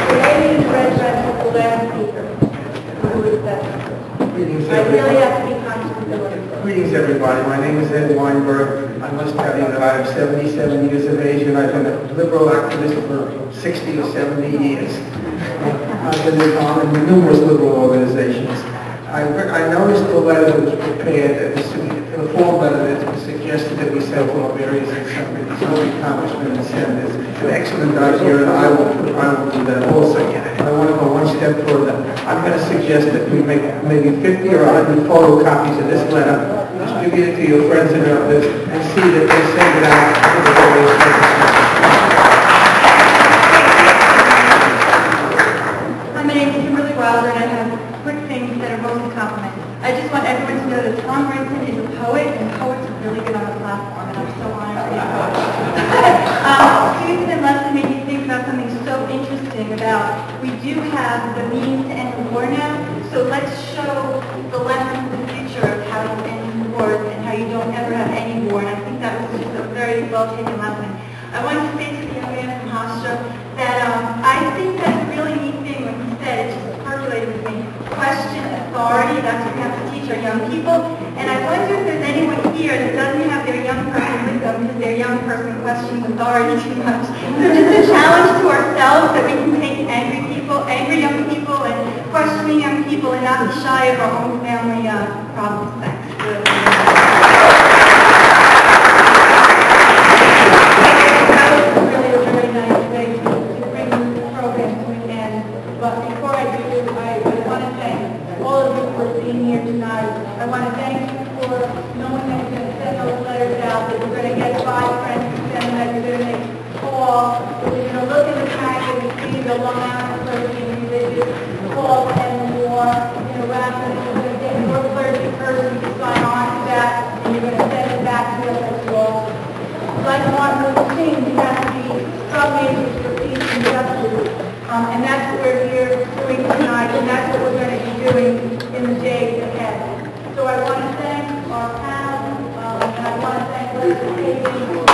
The lady in the red dress is the last speaker. Who is that? I really have to be conscious. Greetings, everybody. My name is Ed Weinberg. I must tell you that I am 77 years of age, and I've been a liberal activist for 60 or 70 years. I've been involved in numerous liberal organizations. I noticed the letter that was prepared, the form letter that was suggested that we send to our various congressmen and senators. An excellent idea, and I will do that also. I want to go one step further. I'm going to suggest that we make maybe 50 or 100 photocopies of this letter, distribute it to your friends and others, and see that they send it out to the various legislatures. Hi, my name is Kimberly Wilder, and I have quick things that are mostly compliments. I just want everyone to know that Tom Brinson is a poet, and poets are really good on the platform, and I'm so honored to be a poet. Susan and Leslie made me think about something so interesting about, we do have the means to end the war now, so let's show the lessons in the future of how you end wars and how you don't ever have any war, and I think that was just a very well-taken lesson. I wanted to say to the young man from Hofstra that I think that's a really neat thing when he said, it just percolated with me, question authority, that's what we have to teach our young people, and I wonder if there's anyone here that doesn't have their young person with them because their young person questions authority too much. So just a challenge to ourselves that we can take angry young people and questioning young people and not be shy of our own family problems. Thanks. I want to thank you for knowing that you're going to send those letters out, that you're going to get 5 friends to send, that you're going to make calls, that you're going to look in the packet and see the Long Island clergy and religious call to end the war, rather than you're going to get your clergy person to sign on to that, and you're going to send it back to us as well. Like Martin Luther King, we have to be troublemakers for peace and justice, and that's what we're here doing tonight, and that's what we're going to be doing in the days ahead. So I want to thank our panel, and I want to thank Leslie for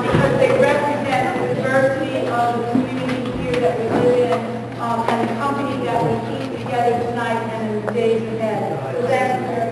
because they represent the diversity of the community here that we live in, and the company that we keep together tonight and in the days ahead. So thank you very much.